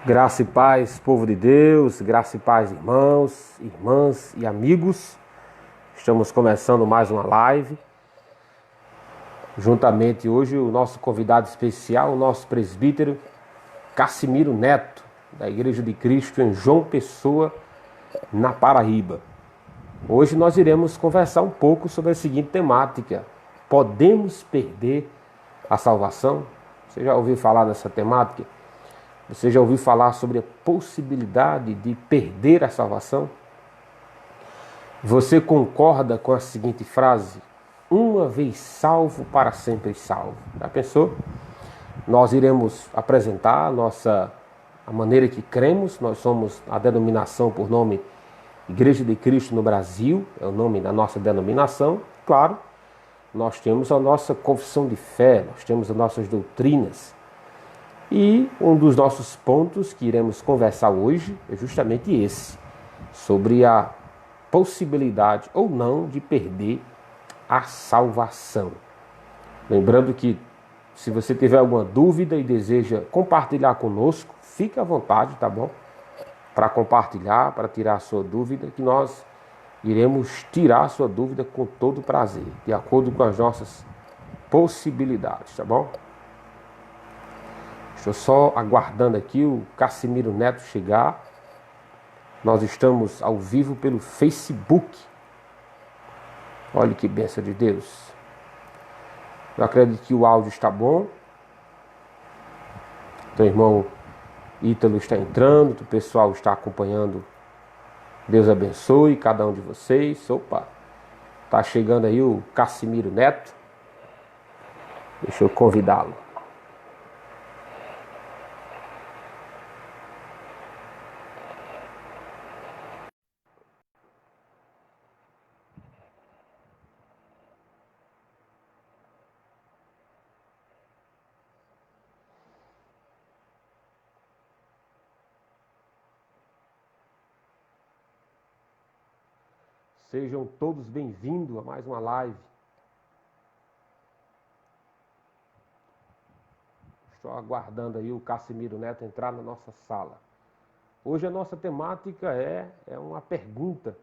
Graça e paz, povo de Deus, graça e paz, irmãos, irmãs e amigos. Estamos começando mais uma live. Juntamente hoje o nosso convidado especial, o nosso presbítero Cassimiro Neto, da Igreja de Cristo em João Pessoa, na Paraíba. Hoje nós iremos conversar um pouco sobre a seguinte temática: podemos perder a salvação? Você já ouviu falar dessa temática? Você já ouviu falar sobre a possibilidade de perder a salvação? Você concorda com a seguinte frase: uma vez salvo, para sempre salvo? Já pensou? Nós iremos apresentar a maneira que cremos. Nós somos a denominação por nome Igreja de Cristo no Brasil, é o nome da nossa denominação. Claro, nós temos a nossa confissão de fé, nós temos as nossas doutrinas. E um dos nossos pontos que iremos conversar hoje é justamente esse, sobre a possibilidade ou não de perder a salvação. Lembrando que, se você tiver alguma dúvida e deseja compartilhar conosco, fique à vontade, tá bom? Para compartilhar, para tirar a sua dúvida, que nós iremos tirar a sua dúvida com todo prazer, de acordo com as nossas possibilidades, tá bom? Estou só aguardando aqui o Cassimiro Neto chegar. Nós estamos ao vivo pelo Facebook. Olha que bênção de Deus. Eu acredito que o áudio está bom. Então, irmão Ítalo está entrando, o pessoal está acompanhando. Deus abençoe cada um de vocês. Opa, está chegando aí o Cassimiro Neto. Deixa eu convidá-lo. Sejam todos bem-vindos a mais uma live. Estou aguardando aí o Cassimiro Neto entrar na nossa sala. Hoje a nossa temática é uma pergunta: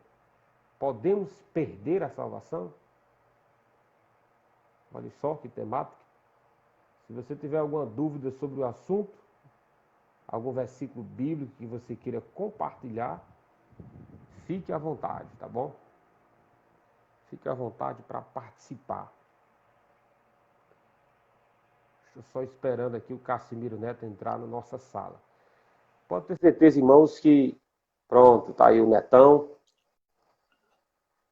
podemos perder a salvação? Olha só que temática. Se você tiver alguma dúvida sobre o assunto, algum versículo bíblico que você queira compartilhar, fique à vontade, tá bom? Fique à vontade para participar. Estou só esperando aqui o Cassimiro Neto entrar na nossa sala. Pode ter certeza, irmãos, que pronto, tá aí o Netão.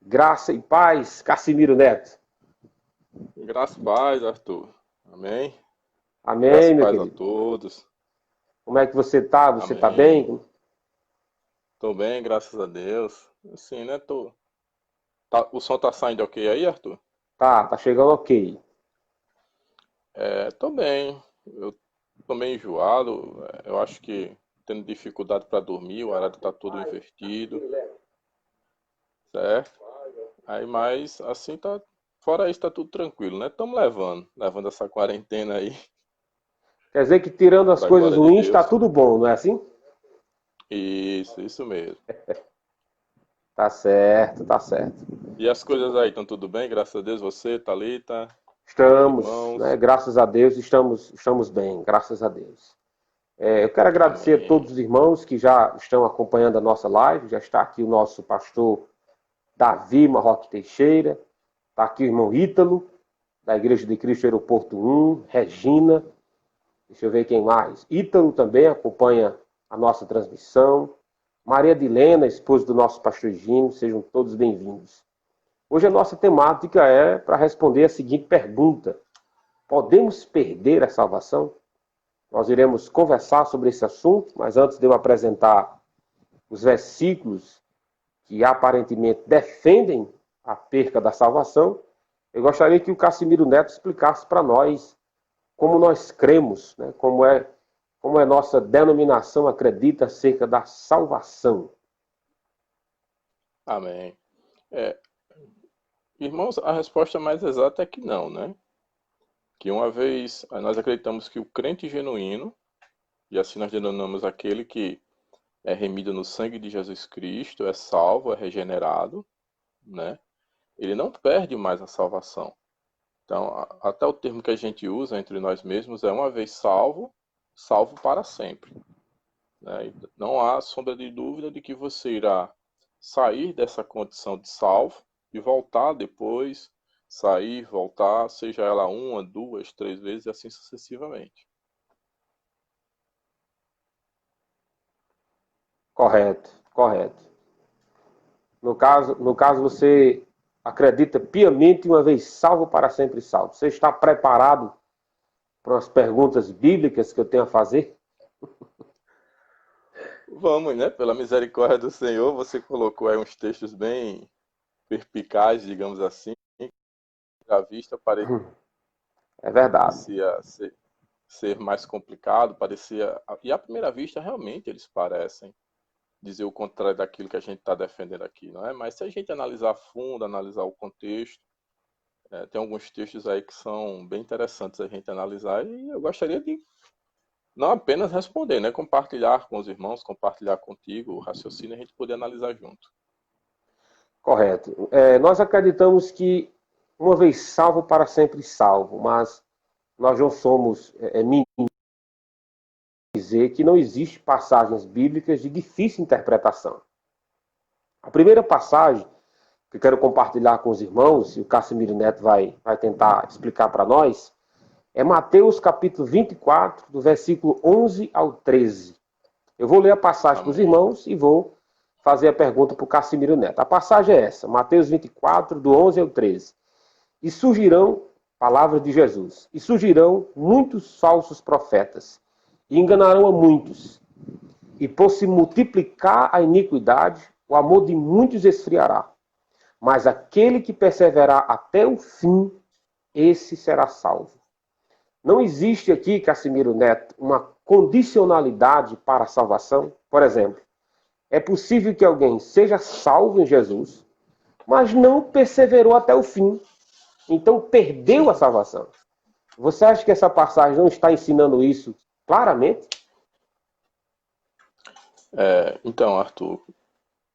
Graça e paz, Cassimiro Neto. Graça e paz, Arthur. Amém. Graça Amém, e meu paz a querido. todos. Como é que você tá? Você tá Amém. bem? Tô bem, graças a Deus. Assim, né? O som tá saindo ok aí, Arthur? Tá chegando ok. Tô bem. Eu tô meio enjoado. Eu acho que tendo dificuldade para dormir, o horário tá todo invertido, certo? Aí, mas assim tá. Fora isso, tá tudo tranquilo, né? Estamos levando essa quarentena aí, Quer dizer que tirando as pra coisas glória de ruins, tá Deus. tudo bom, não é assim? Isso mesmo. Tá certo, tá certo. E as coisas aí, estão tudo bem? Graças a Deus, você, Thalita, os Estamos, né? irmãos. Graças a Deus, estamos bem, graças a Deus. Eu quero agradecer a Amém. todos os irmãos que já estão acompanhando a nossa live. Já está aqui o nosso pastor Davi Marroque Teixeira. Está aqui o irmão Ítalo, da Igreja de Cristo Aeroporto 1, Regina. Deixa eu ver quem mais. Ítalo também acompanha a nossa transmissão. Maria Dilena, esposa do nosso pastor Gino. Sejam todos bem-vindos. Hoje a nossa temática é para responder a seguinte pergunta: podemos perder a salvação? Nós iremos conversar sobre esse assunto, mas antes de eu apresentar os versículos que aparentemente defendem a perca da salvação, eu gostaria que o Cassimiro Neto explicasse para nós como nós cremos, né? Como é nossa denominação acredita acerca da salvação. Amém. É, irmãos, a resposta mais exata é que não, né? Que uma vez nós acreditamos que o crente genuíno, E assim nós denominamos aquele que é remido no sangue de Jesus Cristo, é salvo, é regenerado, né? Ele não perde mais a salvação. Então, até o termo que a gente usa entre nós mesmos é uma vez salvo, salvo para sempre, né? E não há sombra de dúvida de que você irá sair dessa condição de salvo e voltar depois, sair, voltar, seja ela uma, duas, três vezes e assim sucessivamente. Correto, correto. No caso, você acredita piamente uma vez salvo para sempre salvo. Você está preparado para as perguntas bíblicas que eu tenho a fazer? Vamos, né? Pela misericórdia do Senhor, você colocou aí uns textos bem perspicazes, digamos assim, à vista É verdade. parecia ser mais complicado, parecia. E à primeira vista, realmente, eles parecem dizer o contrário daquilo que a gente está defendendo aqui, não é? Mas se a gente analisar a fundo, analisar o contexto, tem alguns textos aí que são bem interessantes a gente analisar e eu gostaria de não apenas responder, né? Compartilhar com os irmãos, compartilhar contigo o raciocínio e a gente poder analisar junto. Correto. Nós acreditamos que uma vez salvo para sempre salvo, mas nós não somos dizer que não existe passagens bíblicas de difícil interpretação. A primeira passagem que eu quero compartilhar com os irmãos, e o Cassimiro Neto vai tentar explicar para nós, é Mateus capítulo 24, do versículo 11 ao 13. Eu vou ler a passagem para os Amém. irmãos e vou fazer a pergunta para o Cassimiro Neto. A passagem é essa, Mateus 24, do 11 ao 13. E surgirão, palavras de Jesus, e surgirão muitos falsos profetas, e enganarão a muitos. E por se multiplicar a iniquidade, o amor de muitos esfriará. Mas aquele que perseverar até o fim, esse será salvo. Não existe aqui, Cassimiro Neto, uma condicionalidade para a salvação. Por exemplo, é possível que alguém seja salvo em Jesus, mas não perseverou até o fim. Então perdeu a Sim. salvação. Você acha que essa passagem não está ensinando isso claramente? Então, Arthur,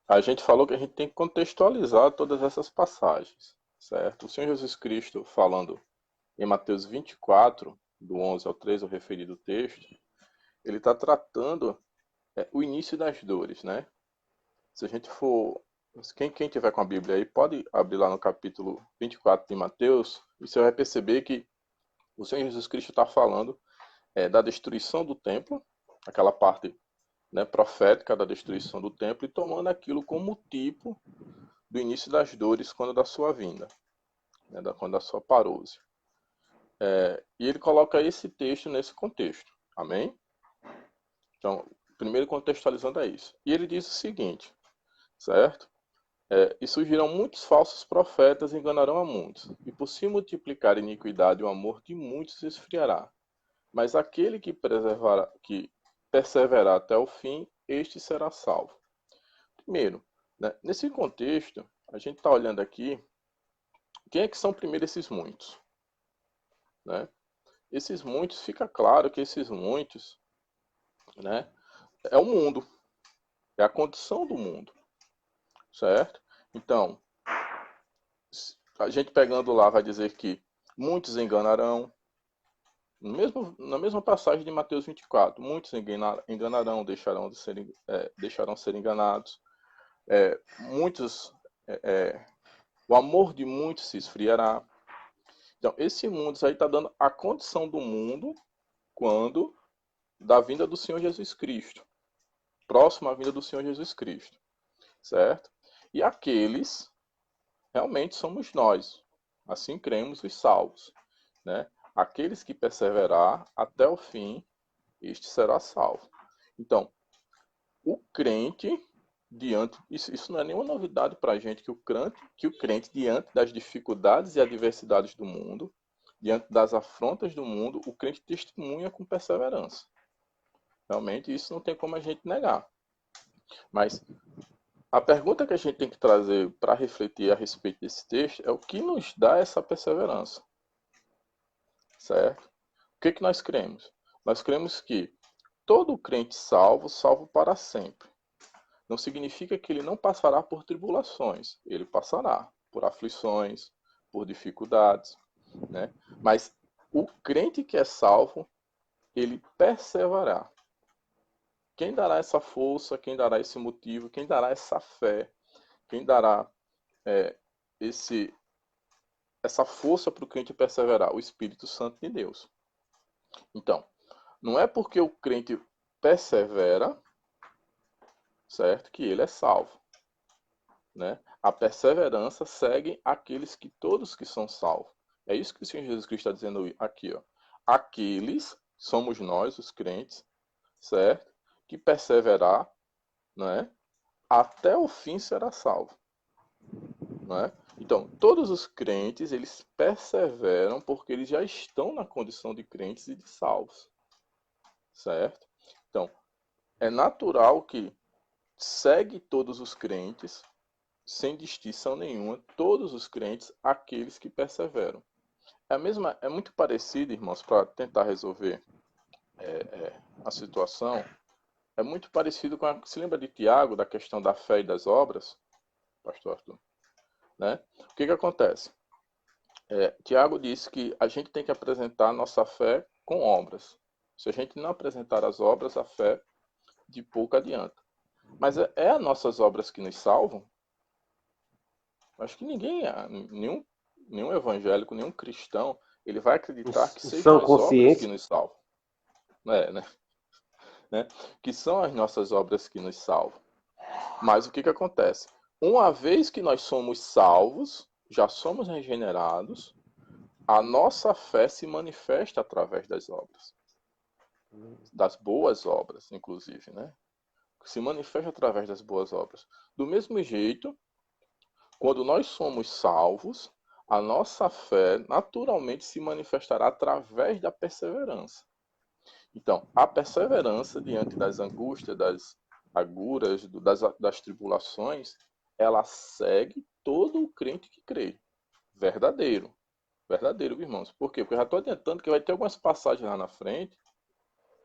a gente falou que a gente tem que contextualizar todas essas passagens, certo? O Senhor Jesus Cristo falando em Mateus 24, do 11 ao 13, o referido texto, ele está tratando o início das dores, né? Se a gente for. Quem tiver com a Bíblia aí, pode abrir lá no capítulo 24 de Mateus, e você vai perceber que o Senhor Jesus Cristo está falando da destruição do templo, aquela parte, né, profética da destruição do templo, e tomando aquilo como tipo do início das dores quando da sua vinda, né, quando da sua parousia. E ele coloca esse texto nesse contexto. Amém? Então, primeiro contextualizando é isso. E ele diz o seguinte, certo? E surgirão muitos falsos profetas e enganarão a muitos. E por se multiplicar a iniquidade, o amor de muitos se esfriará. Mas aquele que perseverar até o fim, este será salvo. Primeiro, né, nesse contexto, a gente está olhando aqui, quem é que são primeiro esses muitos? Né? Esses muitos, fica claro que esses muitos, né, é o mundo, é a condição do mundo, certo? Então, a gente pegando lá vai dizer que muitos enganarão, na mesma passagem de Mateus 24, muitos enganarão, deixarão ser enganados, muitos, o amor de muitos se esfriará. Então, esse mundo aí está dando a condição do mundo quando da vinda do Senhor Jesus Cristo, próximo à vinda do Senhor Jesus Cristo, certo? E aqueles realmente somos nós, assim cremos os salvos, né? Aqueles que perseverar até o fim, este será salvo. Então, o crente diante, isso não é nenhuma novidade para a gente, que o crente diante das dificuldades e adversidades do mundo, diante das afrontas do mundo, o crente testemunha com perseverança. Realmente isso não tem como a gente negar. Mas a pergunta que a gente tem que trazer para refletir a respeito desse texto é o que nos dá essa perseverança, certo? O que nós cremos? Nós cremos que todo crente salvo, salvo para sempre. Não significa que ele não passará por tribulações. Ele passará por aflições, por dificuldades, né? Mas o crente que é salvo, ele perseverará. Quem dará essa força, quem dará esse motivo, quem dará essa fé, quem dará essa força para o crente perseverar? O Espírito Santo de Deus. Então, não é porque o crente persevera, certo, que ele é salvo, né? A perseverança segue aqueles que todos que são salvos. É isso que o Senhor Jesus Cristo está dizendo aqui, ó. Aqueles, somos nós, os crentes, certo? Que perseverar, né? Até o fim será salvo, não é? Então, todos os crentes, eles perseveram porque eles já estão na condição de crentes e de salvos, certo? Então, é natural que segue todos os crentes, sem distinção nenhuma, todos os crentes, aqueles que perseveram. É muito parecido, irmãos, para tentar resolver a situação, é muito parecido com se lembra de Tiago, da questão da fé e das obras, pastor Arthur? Né? O que acontece? Tiago disse que a gente tem que apresentar a nossa fé com obras. Se a gente não apresentar as obras, a fé de pouco adianta. Mas é as nossas obras que nos salvam? Acho que ninguém, nenhum evangélico, nenhum cristão, ele vai acreditar que Em sejam sã as obras que consciência. nos salvam. Né? Que são as nossas obras que nos salvam. Mas o que acontece? Uma vez que nós somos salvos, já somos regenerados, a nossa fé se manifesta através das obras. Das boas obras, inclusive, né? Se manifesta através das boas obras. Do mesmo jeito, quando nós somos salvos, a nossa fé naturalmente se manifestará através da perseverança. Então, a perseverança diante das angústias, das agruras, das tribulações, ela segue todo o crente que crê. Verdadeiro. Verdadeiro, irmãos. Por quê? Porque eu já estou adiantando que vai ter algumas passagens lá na frente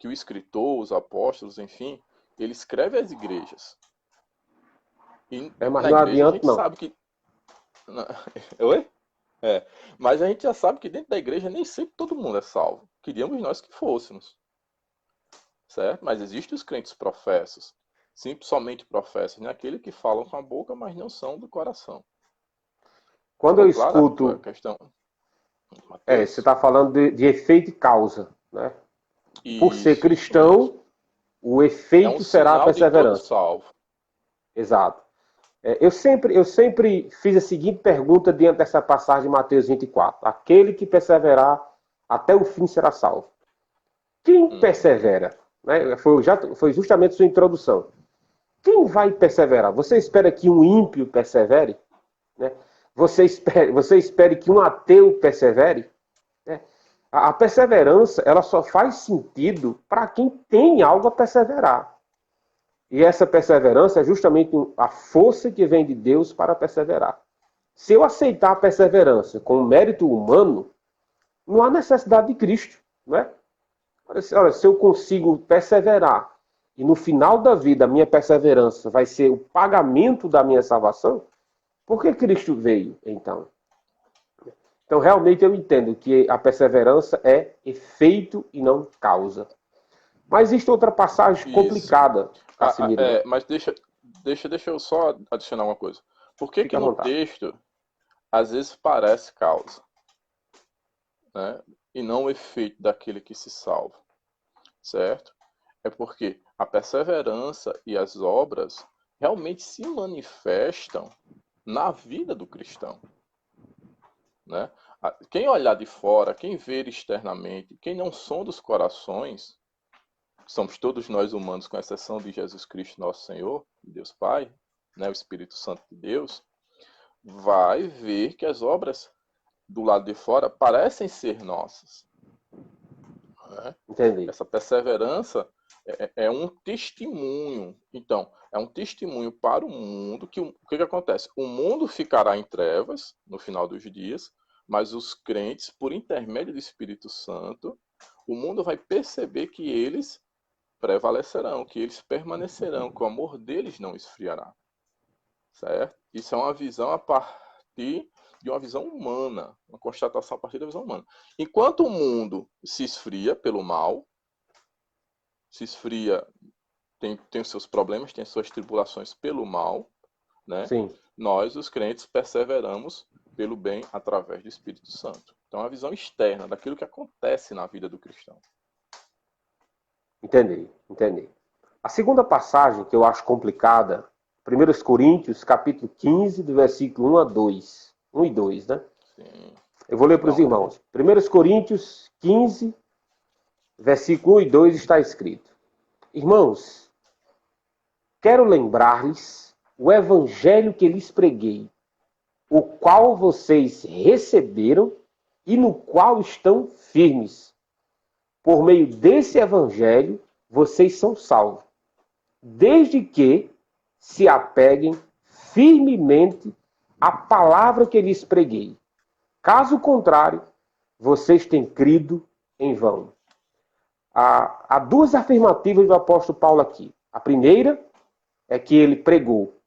que o escritor, os apóstolos, enfim, ele escreve às igrejas. E Mas na não igreja a adianta, gente não. sabe que... Oi? Mas a gente já sabe que dentro da igreja nem sempre todo mundo é salvo. Queríamos nós que fôssemos. Certo? Mas existem os crentes professos. Somente professos, né? Aqueles que falam com a boca, mas não são do coração. Quando eu Ficou clara a escuto, questão de você Mateus? está falando de efeito e causa, né? Por ser Isso mesmo. cristão, o É um efeito será a sinal de todo perseverança. salvo. Exato. Eu sempre fiz a seguinte pergunta diante dessa passagem de Mateus 24. Aquele que perseverar até o fim será salvo. Quem persevera? Né? Foi justamente sua introdução. Quem vai perseverar? Você espera que um ímpio persevere? Né? Você espere que um ateu persevere? Né? A perseverança ela só faz sentido para quem tem algo a perseverar. E essa perseverança é justamente a força que vem de Deus para perseverar. Se eu aceitar a perseverança com mérito humano, não há necessidade de Cristo. Não é? Olha, se eu consigo perseverar e no final da vida a minha perseverança vai ser o pagamento da minha salvação, por que Cristo veio, então? Então, realmente eu entendo que a perseverança é efeito e não causa. Mas existe outra passagem Isso. complicada, Cassimiro. Mas deixa eu só adicionar uma coisa. Por que Fique à no vontade. texto às vezes parece causa, né? E não o efeito daquele que se salva, certo? É porque a perseverança e as obras realmente se manifestam na vida do cristão, né? Quem olhar de fora, quem ver externamente, quem não sonda os corações, somos todos nós humanos, com exceção de Jesus Cristo, nosso Senhor, Deus Pai, né, o Espírito Santo de Deus, vai ver que as obras do lado de fora parecem ser nossas. Né? Entendi. Essa perseverança é um testemunho. Então, é um testemunho para o mundo que o que acontece? O mundo ficará em trevas no final dos dias, mas os crentes, por intermédio do Espírito Santo, o mundo vai perceber que eles prevalecerão, que eles permanecerão, que o amor deles não esfriará. Certo? Isso é uma visão a partir de uma visão humana, uma constatação a partir da visão humana. Enquanto o mundo se esfria pelo mal, se esfria, tem os seus problemas, tem as suas tribulações pelo mal, né? Sim, Nós, os crentes, perseveramos pelo bem através do Espírito Santo. Então, é uma visão externa daquilo que acontece na vida do cristão. entendi. A segunda passagem que eu acho complicada, 1 Coríntios, capítulo 15, do versículo 1 a 2. 1 e 2, né? Sim. Eu vou ler para os irmãos. 1 Coríntios 15, versículo 1 e 2 está escrito: Irmãos, quero lembrar-lhes o evangelho que lhes preguei, o qual vocês receberam e no qual estão firmes. Por meio desse evangelho, vocês são salvos, desde que se apeguem firmemente à palavra que lhes preguei. Caso contrário, vocês têm crido em vão. Há duas afirmativas do apóstolo Paulo aqui. A primeira é que ele pregou.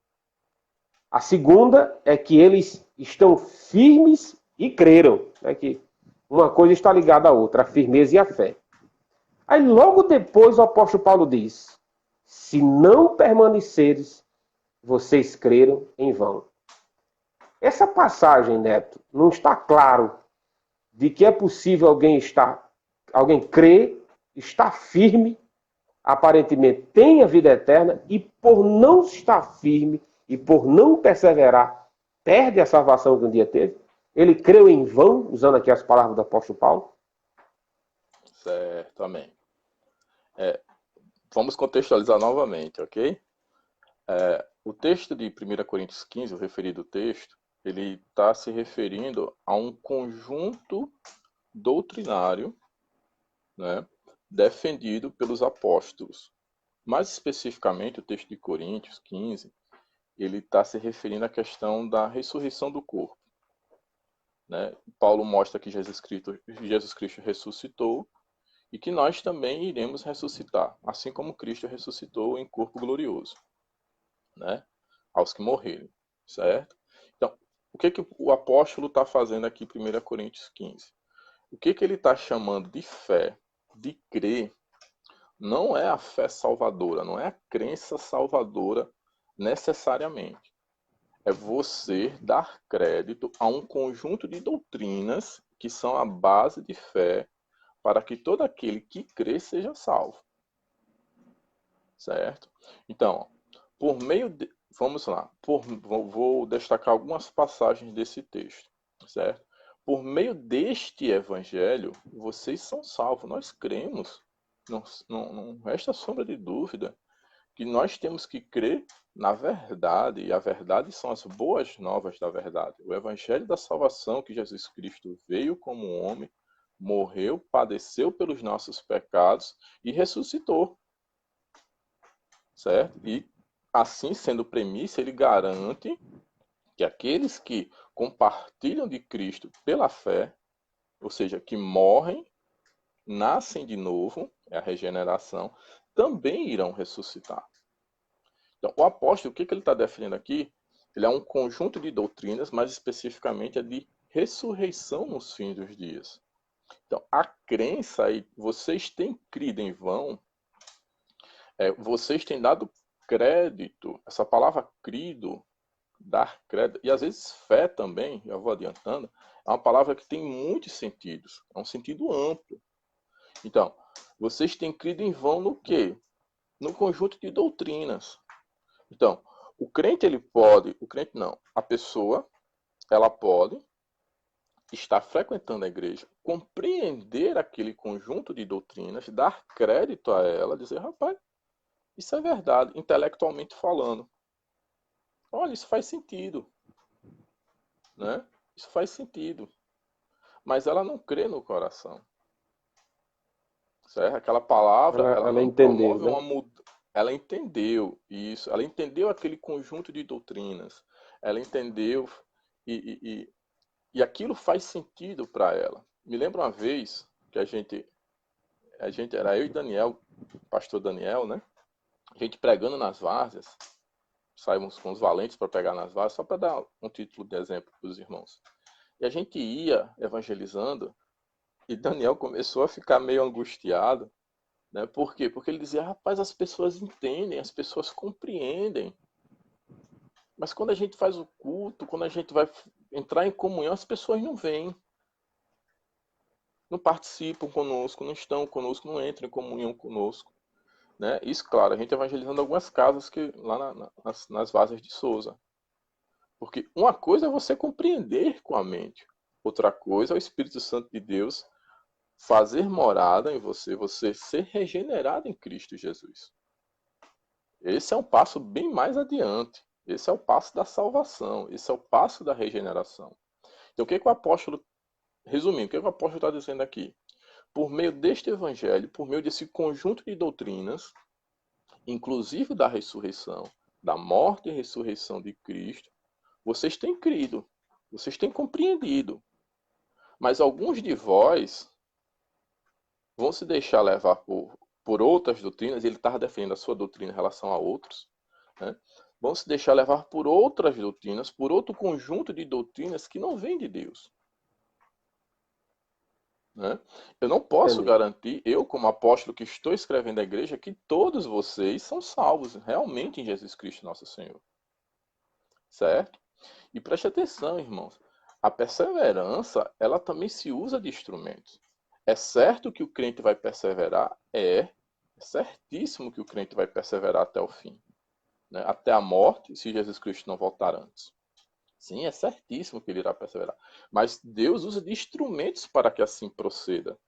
A segunda é que eles estão firmes e creram. É que uma coisa está ligada à outra, a firmeza e a fé. Aí logo depois o apóstolo Paulo diz: se não permaneceres, vocês creram em vão. Essa passagem, Neto, não está claro de que é possível alguém crer, estar firme, aparentemente tem a vida eterna, e por não estar firme e por não perseverar, perde a salvação que um dia teve. Ele creu em vão, usando aqui as palavras do apóstolo Paulo. Certo, amém. Vamos contextualizar novamente, ok? O texto de 1 Coríntios 15, o referido texto, ele está se referindo a um conjunto doutrinário, né, defendido pelos apóstolos. Mais especificamente, o texto de Coríntios 15, ele está se referindo à questão da ressurreição do corpo. Né? Paulo mostra que Jesus Cristo ressuscitou e que nós também iremos ressuscitar, assim como Cristo ressuscitou em corpo glorioso, né? Aos que morrerem, certo? Então, o que o apóstolo está fazendo aqui em 1 Coríntios 15? O que ele está chamando de fé, de crer, não é a fé salvadora, não é a crença salvadora necessariamente. É você dar crédito a um conjunto de doutrinas que são a base de fé para que todo aquele que crê seja salvo. Certo? Então, por meio de. Vamos lá. Vou destacar algumas passagens desse texto. Certo? Por meio deste evangelho, vocês são salvos. Nós cremos. Não resta sombra de dúvida que nós temos que crer na verdade, e a verdade são as boas novas da verdade. O evangelho da salvação, que Jesus Cristo veio como um homem, morreu, padeceu pelos nossos pecados e ressuscitou. Certo? E assim sendo premissa, ele garante que aqueles que compartilham de Cristo pela fé, ou seja, que morrem, nascem de novo, é a regeneração, também irão ressuscitar. Então, o apóstolo, o que ele está defendendo aqui? Ele é um conjunto de doutrinas, mas especificamente é de ressurreição nos fins dos dias. Então, a crença aí, vocês têm crido em vão, vocês têm dado crédito, essa palavra crido, dar crédito, e às vezes fé também, já vou adiantando, é uma palavra que tem muitos sentidos, é um sentido amplo. Então, vocês têm crido em vão no quê? No conjunto de doutrinas. Então, o crente o crente não, a pessoa, ela pode estar frequentando a igreja, compreender aquele conjunto de doutrinas, dar crédito a ela, dizer, rapaz, isso é verdade, intelectualmente falando. Olha, isso faz sentido, né? Isso faz sentido. Mas ela não crê no coração. Certo? Aquela palavra, ela Ela não entendeu, promove né? uma mudança. Ela entendeu isso, ela entendeu aquele conjunto de doutrinas, ela entendeu e, e, e aquilo faz sentido para ela. Me lembro uma vez que a gente era eu e Daniel, pastor Daniel, né? A gente pregando nas várzeas, saímos com os valentes para pregar nas várzeas, só para dar um título de exemplo para os irmãos. E a gente ia evangelizando, e Daniel começou a ficar meio angustiado, né? Por quê? Porque ele dizia, rapaz, as pessoas entendem, as pessoas compreendem. Mas quando a gente faz o culto, quando a gente vai entrar em comunhão, as pessoas não vêm. Não participam conosco, não estão conosco, não entram em comunhão conosco. Né? Isso, claro, a gente evangelizando algumas casas que, lá nas várzeas de Souza. Porque uma coisa é você compreender com a mente. Outra coisa é o Espírito Santo de Deus fazer morada em você, você ser regenerado em Cristo Jesus. Esse é um passo bem mais adiante. Esse é o passo da salvação. Esse é o passo da regeneração. Então, o que o apóstolo, resumindo, o que o apóstolo está dizendo aqui? Por meio deste evangelho, por meio desse conjunto de doutrinas, inclusive da ressurreição, da morte e ressurreição de Cristo, vocês têm crido, vocês têm compreendido. Mas alguns de vós vão se deixar levar por outras doutrinas, ele estava defendendo a sua doutrina em relação a outros, né? Vão se deixar levar por outras doutrinas, por outro conjunto de doutrinas que não vem de Deus. Né? Eu não posso garantir, eu como apóstolo que estou escrevendo à igreja, que todos vocês são salvos realmente em Jesus Cristo nosso Senhor. Certo? E preste atenção, irmãos. A perseverança, ela também se usa de instrumentos. É certo que o crente vai perseverar? É certíssimo que o crente vai perseverar até o fim. Né? Até a morte, se Jesus Cristo não voltar antes. Sim, é certíssimo que ele irá perseverar. Mas Deus usa de instrumentos para que assim proceda.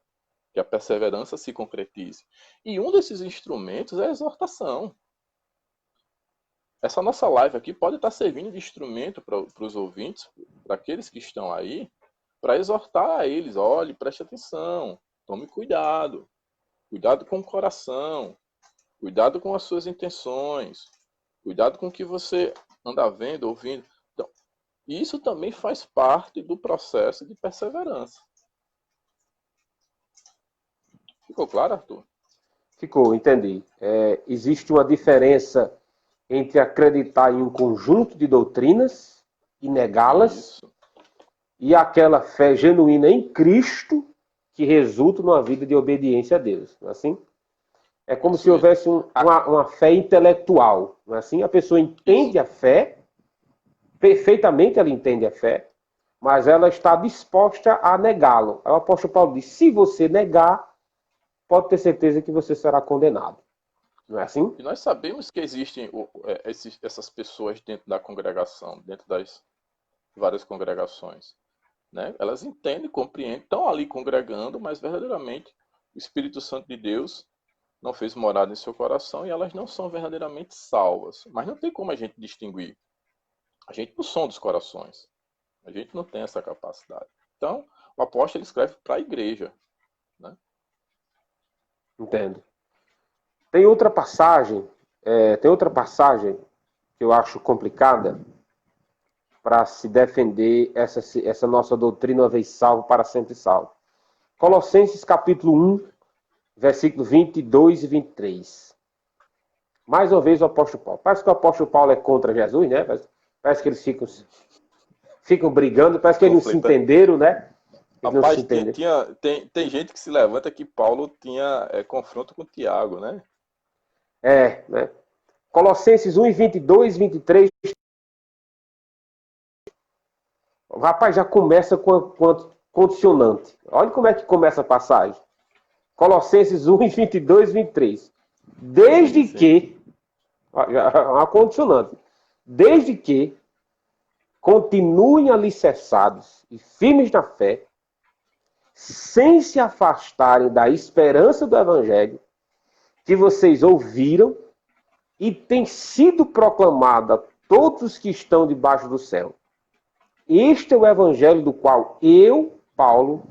Que a perseverança se concretize. E um desses instrumentos é a exortação. Essa nossa live aqui pode estar servindo de instrumento para os ouvintes, para aqueles que estão aí, para exortar a eles. Olhe, preste atenção, tome cuidado. Cuidado com o coração. Cuidado com as suas intenções. Cuidado com o que você anda vendo, ouvindo. Então, isso também faz parte do processo de perseverança. Ficou claro, Arthur? Ficou, entendi. Existe uma diferença entre acreditar em um conjunto de doutrinas e negá-las, e aquela fé genuína em Cristo que resulta numa vida de obediência a Deus. Não é assim? É como se houvesse uma fé intelectual. Não é assim? A pessoa entende a fé, perfeitamente ela entende a fé, mas ela está disposta a negá-lo. O apóstolo Paulo diz, se você negar, pode ter certeza que você será condenado. Não é assim? E nós sabemos que existem essas pessoas dentro da congregação, dentro das várias congregações. Né? Elas entendem, compreendem, estão ali congregando, mas verdadeiramente o Espírito Santo de Deus não fez morada em seu coração e elas não são verdadeiramente salvas. Mas não tem como a gente distinguir. A gente não som dos corações. A gente não tem essa capacidade. Então, o apóstolo escreve para a igreja. Né? Entendo. Tem outra passagem que eu acho complicada para se defender essa nossa doutrina, uma vez salvo, para sempre salvo. Colossenses capítulo 1, versículo 22 e 23. Mais uma vez o apóstolo Paulo. Parece que o apóstolo Paulo é contra Jesus, né? Parece que eles ficam brigando, parece que eles não se entenderam, né? Rapaz, tem gente que se levanta que Paulo tinha confronto com Tiago, né? Né? Colossenses 1, 22 e 23. O rapaz já começa com condicionante. Olha como é que começa a passagem. Colossenses 1, 22 e 23. Desde que, uma condicionante, desde que continuem alicerçados e firmes na fé, sem se afastarem da esperança do Evangelho, que vocês ouviram e tem sido proclamado a todos os que estão debaixo do céu. Este é o Evangelho do qual eu, Paulo,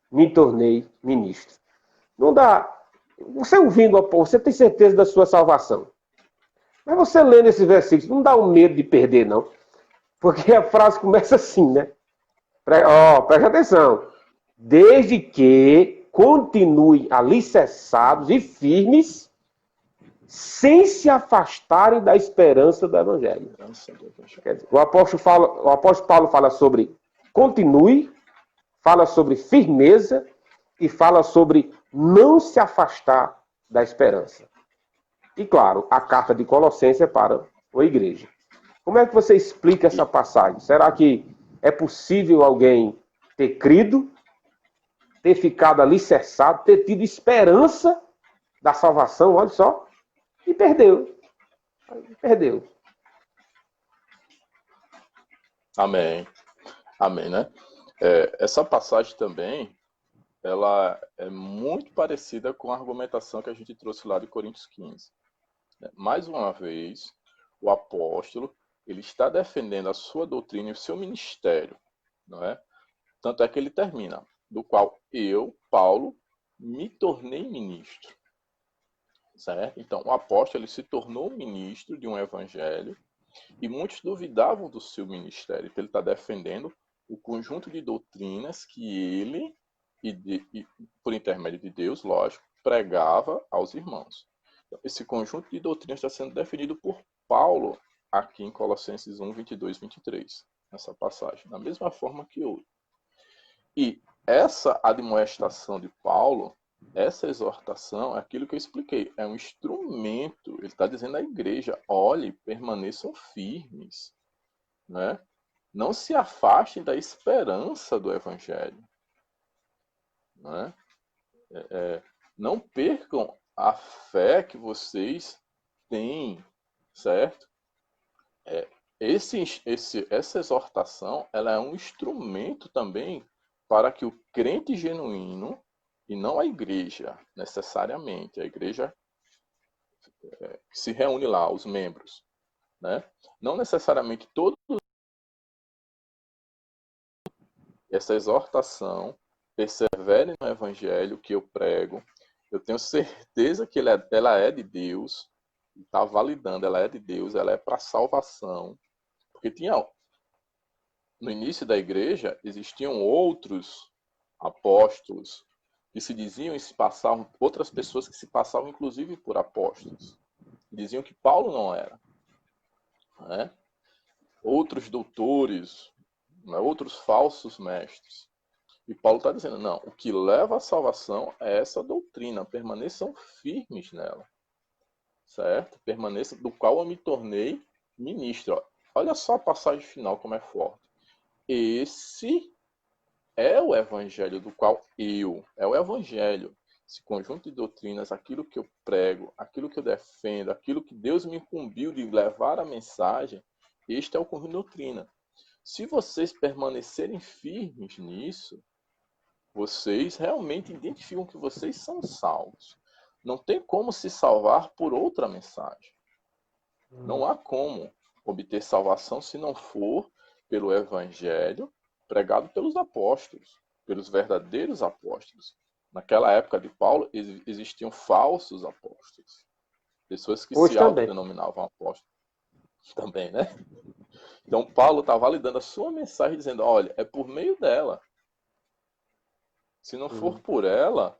me tornei ministro. Não dá. Você ouvindo, você tem certeza da sua salvação. Mas você lendo esse versículo, não dá um medo de perder, não. Porque a frase começa assim, né? Preste atenção. Desde que continuem alicerçados e firmes sem se afastarem da esperança do Evangelho. Quer dizer, o apóstolo Paulo fala sobre continue, fala sobre firmeza e fala sobre não se afastar da esperança. E claro, a carta de Colossenses é para a igreja. Como é que você explica essa passagem? Será que é possível alguém ter crido, ter ficado alicerçado, ter tido esperança da salvação, olha só, e perdeu? Perdeu. Amém. Amém, né? Essa passagem também, ela é muito parecida com a argumentação que a gente trouxe lá de Coríntios 15. Mais uma vez, o apóstolo, ele está defendendo a sua doutrina e o seu ministério, não é? Tanto é que ele termina, do qual eu, Paulo, me tornei ministro. Certo? Então, o apóstolo ele se tornou ministro de um evangelho e muitos duvidavam do seu ministério. Então, ele está defendendo o conjunto de doutrinas que ele, e por intermédio de Deus, lógico, pregava aos irmãos. Então, esse conjunto de doutrinas está sendo definido por Paulo aqui em Colossenses 1, 22, 23, nessa passagem, da mesma forma que eu. E essa admoestação de Paulo, essa exortação, é aquilo que eu expliquei, é um instrumento. Ele está dizendo à igreja, olhe, permaneçam firmes, né? Não se afastem da esperança do evangelho, né? Não percam a fé que vocês têm, certo? Essa exortação, ela é um instrumento também para que o crente genuíno, e não a igreja necessariamente, a igreja que se reúne lá, os membros, né? Não necessariamente todos. Essa exortação, persevere no evangelho que eu prego, eu tenho certeza que ela é de Deus, está validando, ela é de Deus, ela é para salvação, porque no início da igreja existiam outros apóstolos que se diziam e se passavam, outras pessoas que se passavam inclusive por apóstolos, diziam que Paulo não era, né? Outros doutores, né? Outros falsos mestres. E Paulo está dizendo, não, o que leva à salvação é essa doutrina, permaneçam firmes nela, certo? Permaneça, do qual eu me tornei ministro. Olha só a passagem final como é forte. Esse é o evangelho do qual é o evangelho, esse conjunto de doutrinas, aquilo que eu prego, aquilo que eu defendo, aquilo que Deus me incumbiu de levar a mensagem, este é o conjunto de doutrina. Se vocês permanecerem firmes nisso, vocês realmente identificam que vocês são salvos. Não tem como se salvar por outra mensagem. Não há como obter salvação se não for pelo evangelho pregado pelos apóstolos, pelos verdadeiros apóstolos. Naquela época de Paulo, existiam falsos apóstolos. Pessoas que se autodenominavam apóstolos. Também, né? Então, Paulo está validando a sua mensagem, dizendo, olha, é por meio dela. Se não for por ela,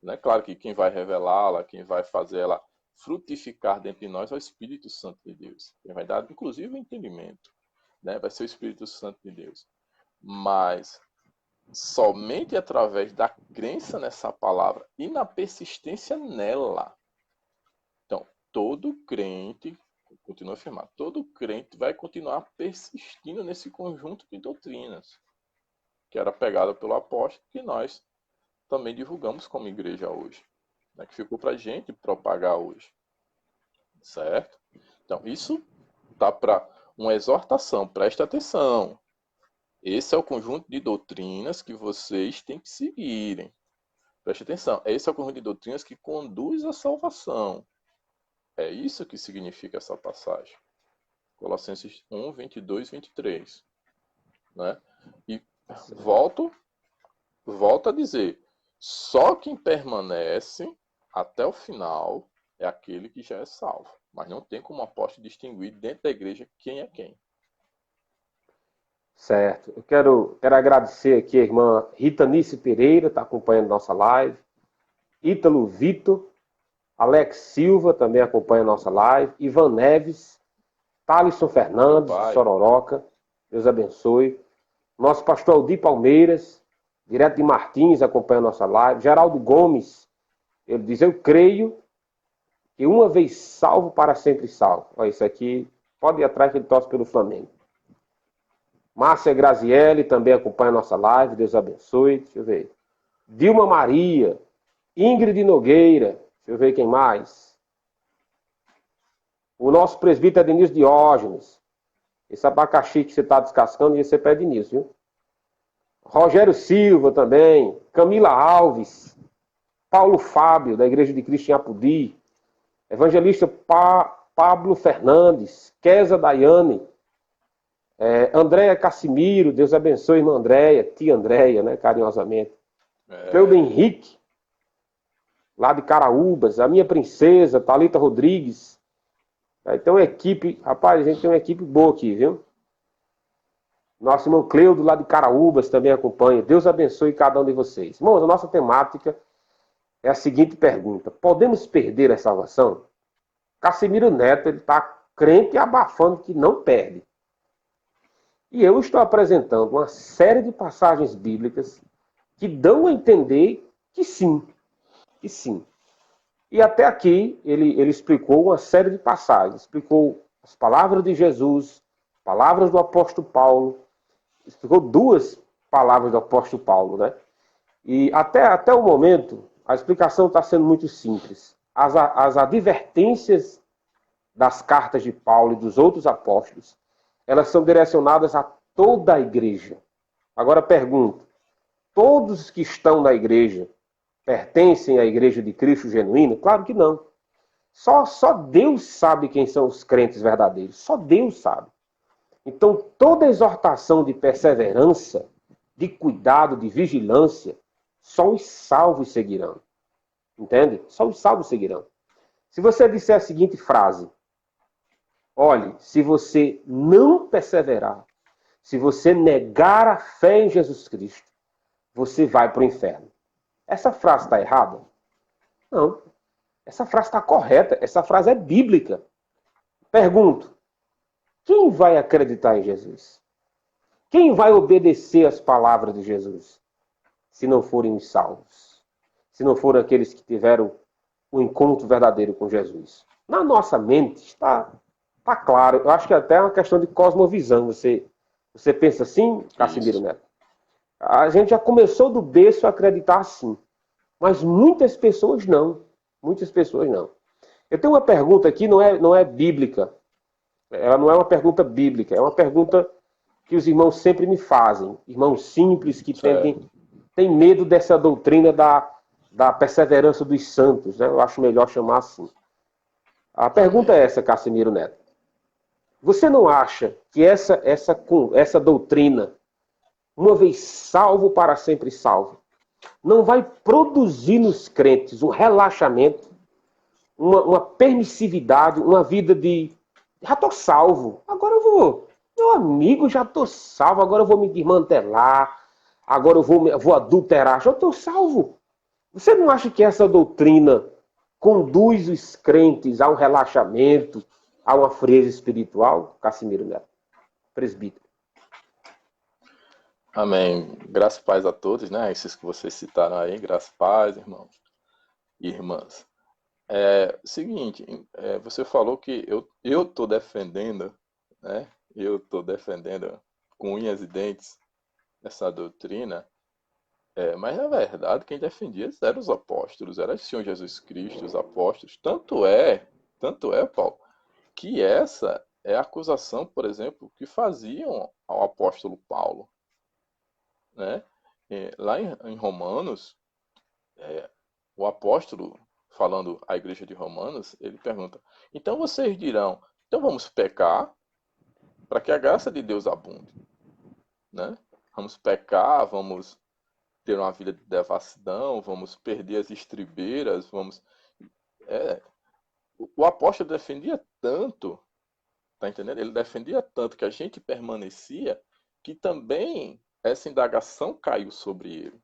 né, claro que quem vai revelá-la, quem vai fazer ela frutificar dentro de nós é o Espírito Santo de Deus. Quem vai dar, inclusive, o entendimento. Né? Vai ser o Espírito Santo de Deus. Mas somente através da crença nessa palavra e na persistência nela. Então, todo crente, continua a afirmar, todo crente vai continuar persistindo nesse conjunto de doutrinas que era pegada pelo apóstolo, que nós também divulgamos como igreja hoje, né, que ficou para a gente propagar hoje. Certo? Então, isso tá para uma exortação, presta atenção. Esse é o conjunto de doutrinas que vocês têm que seguirem. Preste atenção, esse é o conjunto de doutrinas que conduz à salvação. É isso que significa essa passagem. Colossenses 1, 22, 23. Né? E volto a dizer, só quem permanece até o final é aquele que já é salvo. Mas não tem como apóstolo distinguir dentro da igreja quem é quem. Certo. Eu quero agradecer aqui a irmã Rita Nice Pereira, está acompanhando nossa live. Ítalo Vitor, Alex Silva também acompanha a nossa live. Ivan Neves, Thalisson Fernandes, de Sororoca. Deus abençoe. Nosso pastor Aldir Palmeiras, direto de Martins, acompanha a nossa live. Geraldo Gomes, ele diz, eu creio que uma vez salvo, para sempre salvo. Olha, isso aqui, pode ir atrás que ele torce pelo Flamengo. Márcia Grazielli também acompanha a nossa live, Deus abençoe. Deixa eu ver. Dilma Maria, Ingrid Nogueira, deixa eu ver quem mais. O nosso presbítero Denilson Diógenes. Esse abacaxi que você está descascando ia ser pé de Denilson, viu? Rogério Silva também. Camila Alves. Paulo Fábio, da Igreja de Cristo em Apudi. Evangelista Pablo Fernandes. Kesa Daiane. Andréia Cassimiro, Deus abençoe, irmã Andréia. Tia Andréia, né, carinhosamente. Cleudo Henrique, lá de Caraúbas. A minha princesa, Thalita Rodrigues. Então, uma equipe, rapaz, a gente tem uma equipe boa aqui, viu? Nosso irmão Cleudo, lá de Caraúbas, também acompanha. Deus abençoe cada um de vocês. Irmãos, a nossa temática é a seguinte pergunta. Podemos perder a salvação? Casimiro Neto, ele está crente e abafando que não perde. E eu estou apresentando uma série de passagens bíblicas que dão a entender que sim. Que sim. E até aqui ele explicou uma série de passagens. Explicou as palavras de Jesus, palavras do apóstolo Paulo. Explicou duas palavras do apóstolo Paulo, né? E até o momento, a explicação está sendo muito simples. As advertências das cartas de Paulo e dos outros apóstolos, elas são direcionadas a toda a igreja. Agora pergunto, todos os que estão na igreja pertencem à igreja de Cristo genuína? Claro que não. Só Deus sabe quem são os crentes verdadeiros. Só Deus sabe. Então, toda exortação de perseverança, de cuidado, de vigilância, só os salvos seguirão. Entende? Só os salvos seguirão. Se você disser a seguinte frase, olhe, se você não perseverar, se você negar a fé em Jesus Cristo, você vai para o inferno. Essa frase está errada? Não. Essa frase está correta. Essa frase é bíblica. Pergunto, quem vai acreditar em Jesus? Quem vai obedecer às palavras de Jesus? Se não forem os salvos. Se não forem aqueles que tiveram um encontro verdadeiro com Jesus. Na nossa mente está claro. Eu acho que até é uma questão de cosmovisão. Você pensa assim, Casimiro Neto? A gente já começou do berço a acreditar assim. Mas muitas pessoas não. Muitas pessoas não. Eu tenho uma pergunta aqui, não é bíblica. Ela não é uma pergunta bíblica. É uma pergunta que os irmãos sempre me fazem. Irmãos simples que têm medo dessa doutrina da perseverança dos santos. Né? Eu acho melhor chamar assim. A pergunta é essa, Casimiro Neto. Você não acha que essa doutrina, uma vez salvo, para sempre salvo, não vai produzir nos crentes um relaxamento, uma permissividade, uma vida de já estou salvo, agora eu vou, meu amigo, já estou salvo, agora eu vou me desmantelar, agora eu vou adulterar, já estou salvo. Você não acha que essa doutrina conduz os crentes a um relaxamento, a uma frieza espiritual? Casimiro Neto, presbítero. Amém. Graças e paz a todos, né? Esses que vocês citaram aí, graças e paz, irmãos e irmãs. Seguinte, você falou que eu tô defendendo, né? Eu tô defendendo com unhas e dentes essa doutrina, mas na verdade quem defendia eram os apóstolos, era o Senhor Jesus Cristo, os apóstolos. Tanto é, Paulo, que essa é a acusação, por exemplo, que faziam ao apóstolo Paulo, né? Lá em Romanos, o apóstolo, falando à igreja de Romanos, ele pergunta, então vocês dirão, então vamos pecar para que a graça de Deus abunde, né? Vamos pecar, vamos ter uma vida de devassidão, vamos perder as estribeiras, o apóstolo defendia tanto, tá entendendo? Ele defendia tanto que a gente permanecia, que também essa indagação caiu sobre ele.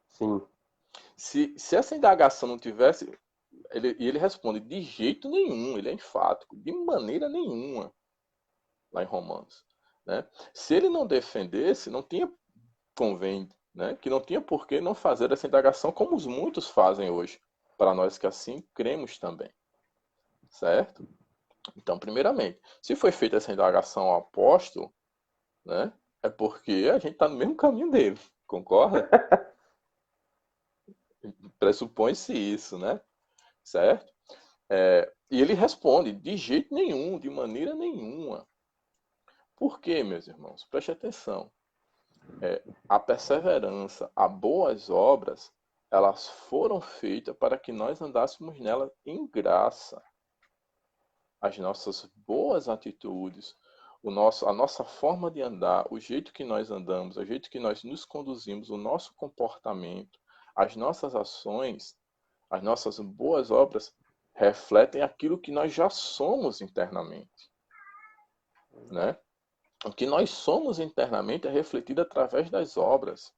Sim. Se essa indagação não tivesse ele responde, de jeito nenhum, ele é enfático, de maneira nenhuma, lá em Romanos. Né? Se ele não defendesse, não tinha convém, né? Que não tinha por que não fazer essa indagação como os muitos fazem hoje, para nós que assim cremos também. Certo? Então, primeiramente, se foi feita essa indagação ao apóstolo, né, é porque a gente está no mesmo caminho dele, concorda? Pressupõe-se isso, né? Certo? E ele responde, de jeito nenhum, de maneira nenhuma. Por quê, meus irmãos? Preste atenção. A perseverança, as boas obras, elas foram feitas para que nós andássemos nela em graça. As nossas boas atitudes, a nossa forma de andar, o jeito que nós andamos, o jeito que nós nos conduzimos, o nosso comportamento, as nossas ações, as nossas boas obras refletem aquilo que nós já somos internamente. Né? O que nós somos internamente é refletido através das obras.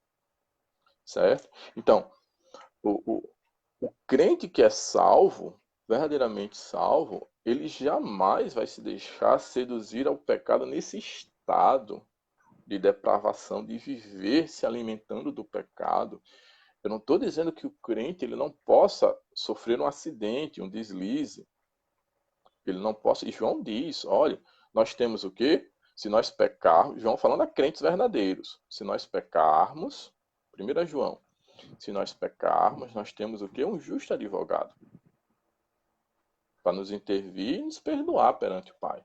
Certo? Então, o crente que é salvo, verdadeiramente salvo, ele jamais vai se deixar seduzir ao pecado nesse estado de depravação, de viver se alimentando do pecado. Eu não estou dizendo que o crente ele não possa sofrer um acidente, um deslize. Ele não possa. E João diz, olha, nós temos o quê? Se nós pecarmos, João falando a crentes verdadeiros, se nós pecarmos, 1 João, se nós pecarmos, nós temos o quê? Um justo advogado. Para nos intervir e nos perdoar perante o Pai.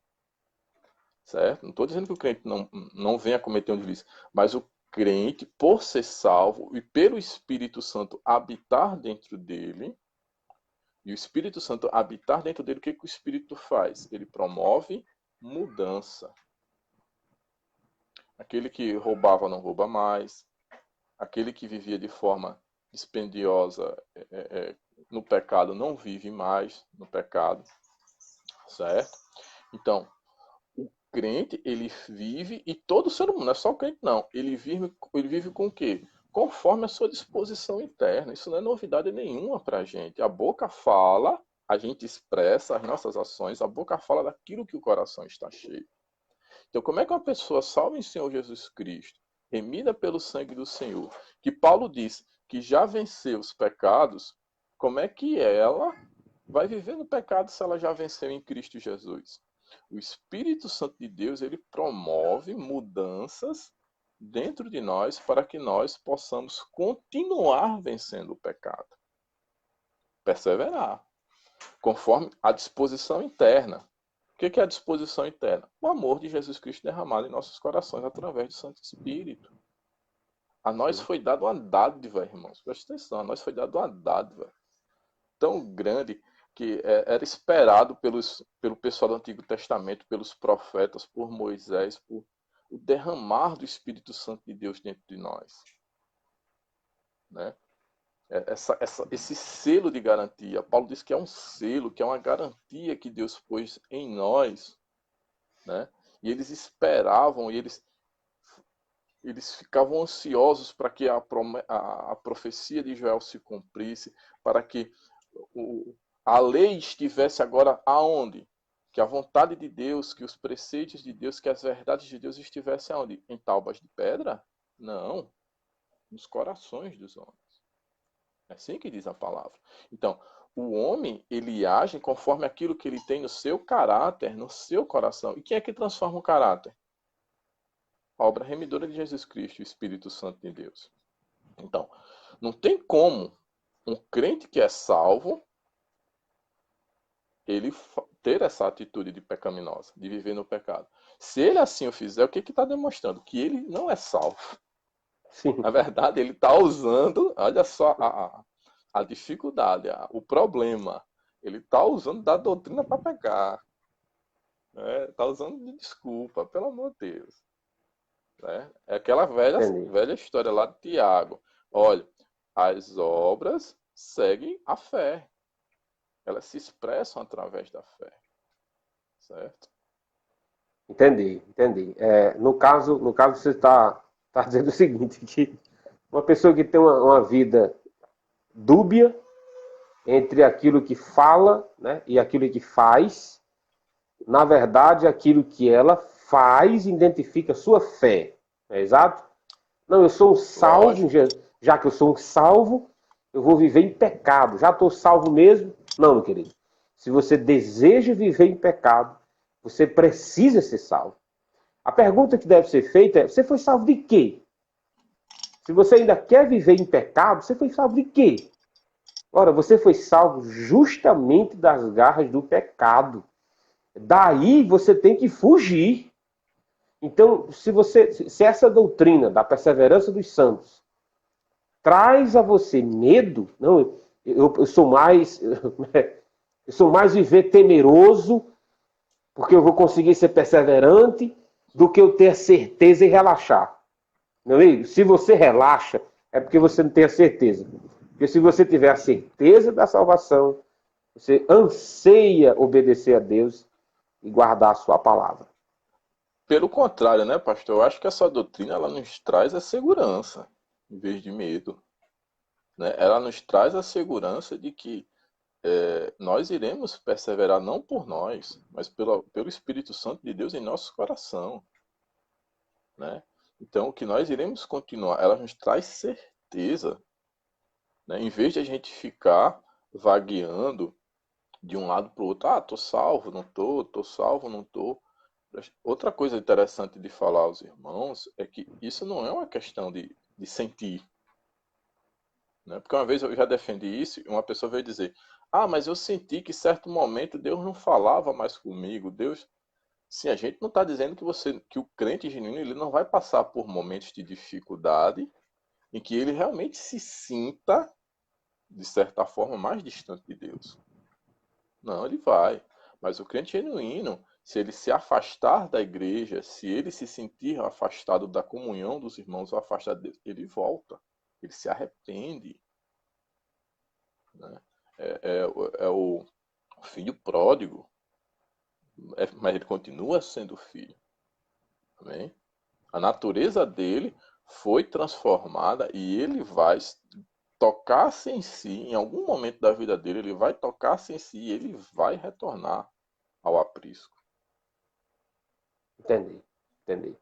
Certo? Não estou dizendo que o crente não venha cometer um deslize, mas o crente, por ser salvo e pelo Espírito Santo habitar dentro dele, e o Espírito Santo habitar dentro dele, o que o Espírito faz? Ele promove mudança. Aquele que roubava não rouba mais, aquele que vivia de forma dispendiosa no pecado não vive mais no pecado, certo? Então, o crente, ele vive, e todo ser humano, não é só o crente não, ele vive com o quê? Conforme a sua disposição interna. Isso não é novidade nenhuma para a gente. A boca fala, a gente expressa as nossas ações, a boca fala daquilo que o coração está cheio. Então, como é que uma pessoa salva em Senhor Jesus Cristo, remida pelo sangue do Senhor, que Paulo diz que já venceu os pecados, como é que ela vai viver no pecado se ela já venceu em Cristo Jesus? O Espírito Santo de Deus, ele promove mudanças dentro de nós para que nós possamos continuar vencendo o pecado. Perseverar, conforme a disposição interna. O que é a disposição interna? O amor de Jesus Cristo derramado em nossos corações através do Santo Espírito. A nós foi dado uma dádiva, irmãos. Presta atenção, a nós foi dado uma dádiva tão grande que era esperado pelo pessoal do Antigo Testamento, pelos profetas, por Moisés, por o derramar do Espírito Santo de Deus dentro de nós. Né? Esse selo de garantia. Paulo diz que é um selo, que é uma garantia que Deus pôs em nós. Né? E eles esperavam, e eles ficavam ansiosos para que a profecia de Joel se cumprisse, para que a lei estivesse agora aonde? Que a vontade de Deus, que os preceitos de Deus, que as verdades de Deus estivessem aonde? Em tábuas de pedra? Não. Nos corações dos homens. É assim que diz a palavra. Então, o homem, ele age conforme aquilo que ele tem no seu caráter, no seu coração. E quem é que transforma o caráter? A obra remidora de Jesus Cristo, o Espírito Santo de Deus. Então, não tem como um crente que é salvo ele ter essa atitude de pecaminosa, de viver no pecado. Se ele assim o fizer, o que está demonstrando? Que ele não é salvo. Sim. Na verdade, ele está usando, olha só a dificuldade, o problema. Ele está usando da doutrina para pecar. Está usando de desculpa, pelo amor de Deus. É aquela velha história lá de Tiago. Olha, as obras seguem a fé. Elas se expressam através da fé. Certo? Entendi. No caso você está dizendo o seguinte, que uma pessoa que tem uma vida dúbia, entre aquilo que fala, né, e aquilo que faz. Na verdade, aquilo que ela faz identifica sua fé. É exato? Não, eu sou um salvo, Lógico. já que eu sou um salvo, eu vou viver em pecado. Já estou salvo mesmo? Não, meu querido. Se você deseja viver em pecado, você precisa ser salvo. A pergunta que deve ser feita é: você foi salvo de quê? Se você ainda quer viver em pecado, você foi salvo de quê? Ora, você foi salvo justamente das garras do pecado. Daí você tem que fugir. Então, se essa doutrina da perseverança dos santos traz a você medo, não, eu sou mais eu sou mais viver temeroso porque eu vou conseguir ser perseverante do que eu ter a certeza e relaxar. Meu amigo, se você relaxa, é porque você não tem a certeza. Porque se você tiver a certeza da salvação, você anseia obedecer a Deus e guardar a sua palavra. Pelo contrário, né, pastor? Eu acho que essa doutrina ela nos traz a segurança, em vez de medo. Né? Ela nos traz a segurança de que nós iremos perseverar não por nós, mas pelo Espírito Santo de Deus em nosso coração. Né? Então, que nós iremos continuar, ela nos traz certeza. Né? Em vez de a gente ficar vagueando de um lado para o outro, tô salvo, não tô salvo, não tô. Outra coisa interessante de falar aos irmãos é que isso não é uma questão de sentir. Né? Porque uma vez eu já defendi isso e uma pessoa veio dizer: ah, mas eu senti que em certo momento Deus não falava mais comigo. Deus. Sim, a gente não está dizendo que o crente genuíno ele não vai passar por momentos de dificuldade em que ele realmente se sinta, de certa forma, mais distante de Deus. Não, ele vai. Mas o crente genuíno, se ele se afastar da igreja, se ele se sentir afastado da comunhão dos irmãos, ou afastado de Deus, ele volta. Ele se arrepende. Né? É o filho pródigo, mas ele continua sendo filho. Amém? A natureza dele foi transformada e ele vai tocar-se em si, em algum momento da vida dele, ele vai tocar-se em si e ele vai retornar ao aprisco. Entendi, entendi.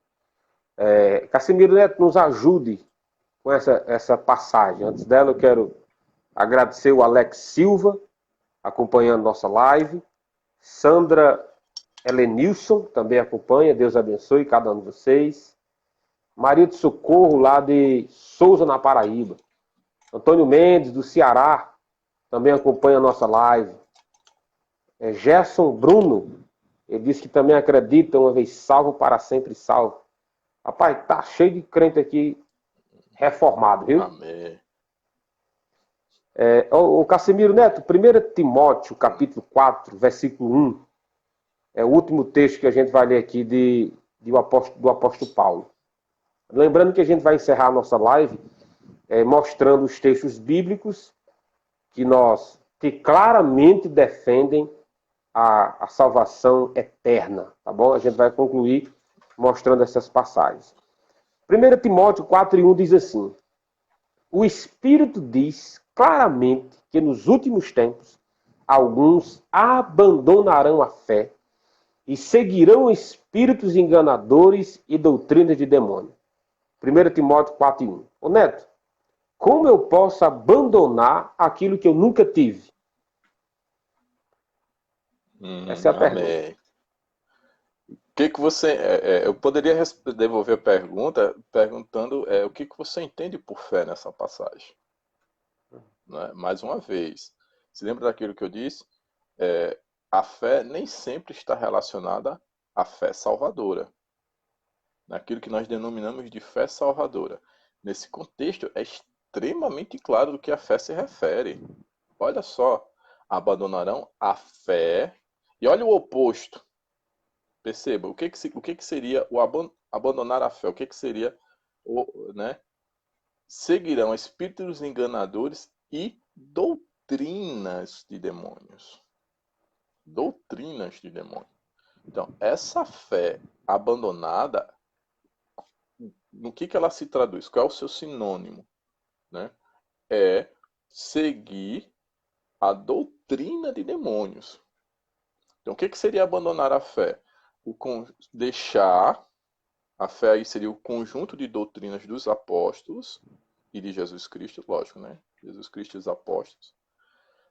Cassimiro Neto, nos ajude com essa passagem. Antes dela, eu quero agradecer o Alex Silva, acompanhando nossa live. Sandra Helenilson também acompanha. Deus abençoe cada um de vocês. Maria de Socorro, lá de Souza, na Paraíba. Antônio Mendes, do Ceará, também acompanha a nossa live. Gerson Bruno, ele disse que também acredita, uma vez salvo, para sempre salvo. Rapaz, tá cheio de crente aqui reformado, viu? Amém. O Cassimiro Neto, 1 Timóteo, capítulo 4, versículo 1, é o último texto que a gente vai ler aqui do apóstolo Paulo. Lembrando que a gente vai encerrar a nossa live mostrando os textos bíblicos que claramente defendem a salvação eterna, tá bom? A gente vai concluir mostrando essas passagens. 1 Timóteo 4:1 diz assim: o Espírito diz claramente que nos últimos tempos alguns abandonarão a fé e seguirão espíritos enganadores e doutrinas de demônio. 1 Timóteo 4:1. Ô Neto, como eu posso abandonar aquilo que eu nunca tive? Essa é a pergunta. Amém. Que você. Eu poderia devolver a pergunta perguntando o que você entende por fé nessa passagem. Né? Mais uma vez, se lembra daquilo que eu disse? A fé nem sempre está relacionada à fé salvadora. Naquilo que nós denominamos de fé salvadora. Nesse contexto, é extremamente claro do que a fé se refere. Olha só, abandonarão a fé. E olha o oposto. Perceba, o que seria o abandonar a fé? O que seria né? Seguirão espíritos enganadores e doutrinas de demônios. Doutrinas de demônios. Então, essa fé abandonada, no que ela se traduz? Qual é o seu sinônimo? Né? É seguir a doutrina de demônios. Então, o que seria abandonar a fé? Deixar a fé aí seria o conjunto de doutrinas dos apóstolos e de Jesus Cristo, lógico, né? Jesus Cristo e os apóstolos.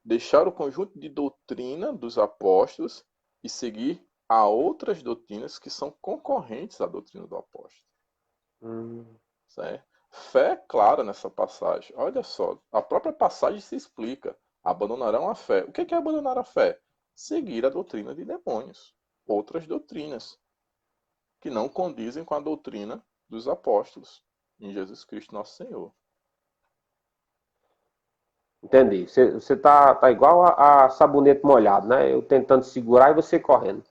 Deixar o conjunto de doutrina dos apóstolos e seguir a outras doutrinas que são concorrentes à doutrina do apóstolo. Certo? Fé clara nessa passagem. Olha só, a própria passagem se explica. Abandonarão a fé. O que é abandonar a fé? Seguir a doutrina de demônios. Outras doutrinas que não condizem com a doutrina dos apóstolos em Jesus Cristo nosso Senhor. Entendi. Você tá igual a sabonete molhado, né? Eu tentando segurar e você correndo.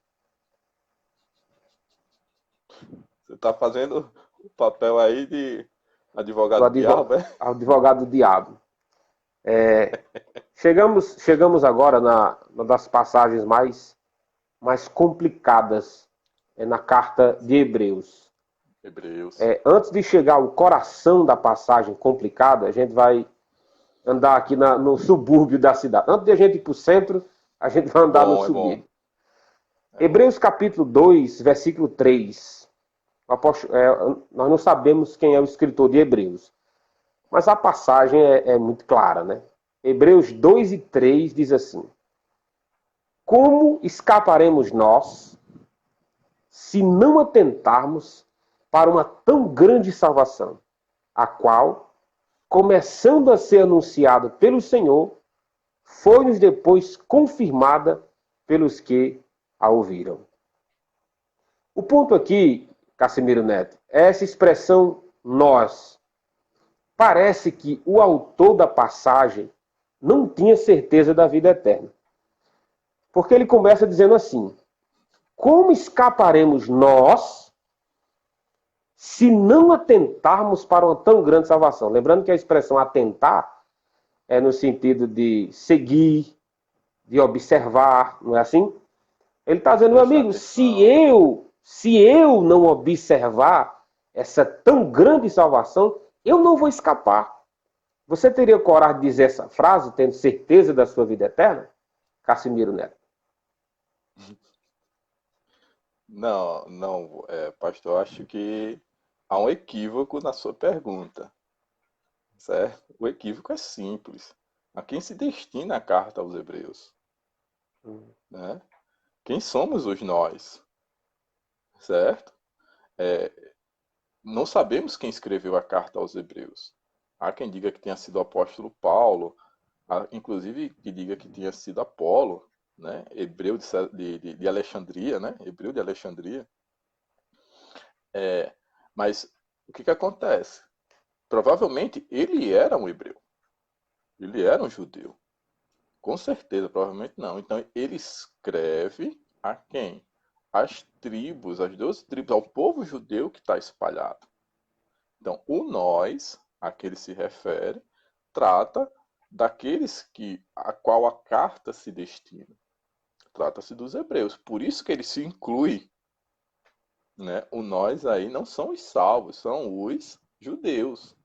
Você está fazendo o papel aí de Do advogado diabo, é? advogado do diabo. Chegamos agora na das passagens mais complicadas na carta de Hebreus. Hebreus. Antes de chegar ao coração da passagem complicada, a gente vai andar aqui no subúrbio da cidade. Antes de a gente ir para o centro, a gente vai andar no subúrbio. Hebreus capítulo 2, versículo 3. Nós não sabemos quem é o escritor de Hebreus, mas a passagem é muito clara, né? Hebreus 2 e 3 diz assim: como escaparemos nós se não atentarmos para uma tão grande salvação, a qual, começando a ser anunciada pelo Senhor, foi-nos depois confirmada pelos que a ouviram. O ponto aqui, Cassimiro Neto, é essa expressão nós. Parece que o autor da passagem não tinha certeza da vida eterna. Porque ele começa dizendo assim: como escaparemos nós se não atentarmos para uma tão grande salvação? Lembrando que a expressão atentar é no sentido de seguir, de observar, não é assim? Ele está dizendo, meu amigo, se eu não observar essa tão grande salvação, eu não vou escapar. Você teria coragem de dizer essa frase, tendo certeza da sua vida eterna? Cassimiro Neto. Não, pastor, acho que há um equívoco na sua pergunta. Certo? O equívoco é simples. A quem se destina a carta aos Hebreus? Né? Quem somos os nós? Certo? Não sabemos quem escreveu a carta aos Hebreus. Há quem diga que tenha sido o apóstolo Paulo, há inclusive que diga que tenha sido Apolo, né? Hebreu de Alexandria, né? Hebreu de Alexandria. Mas o que acontece? Provavelmente ele era um hebreu. Ele era um judeu. Com certeza, provavelmente não. Então ele escreve a quem? As tribos, as 12 tribos, ao povo judeu que está espalhado. Então o nós, a que ele se refere, trata daqueles a qual a carta se destina. Trata-se dos hebreus. Por isso que ele se inclui. Né? O nós aí não são os salvos, são os judeus.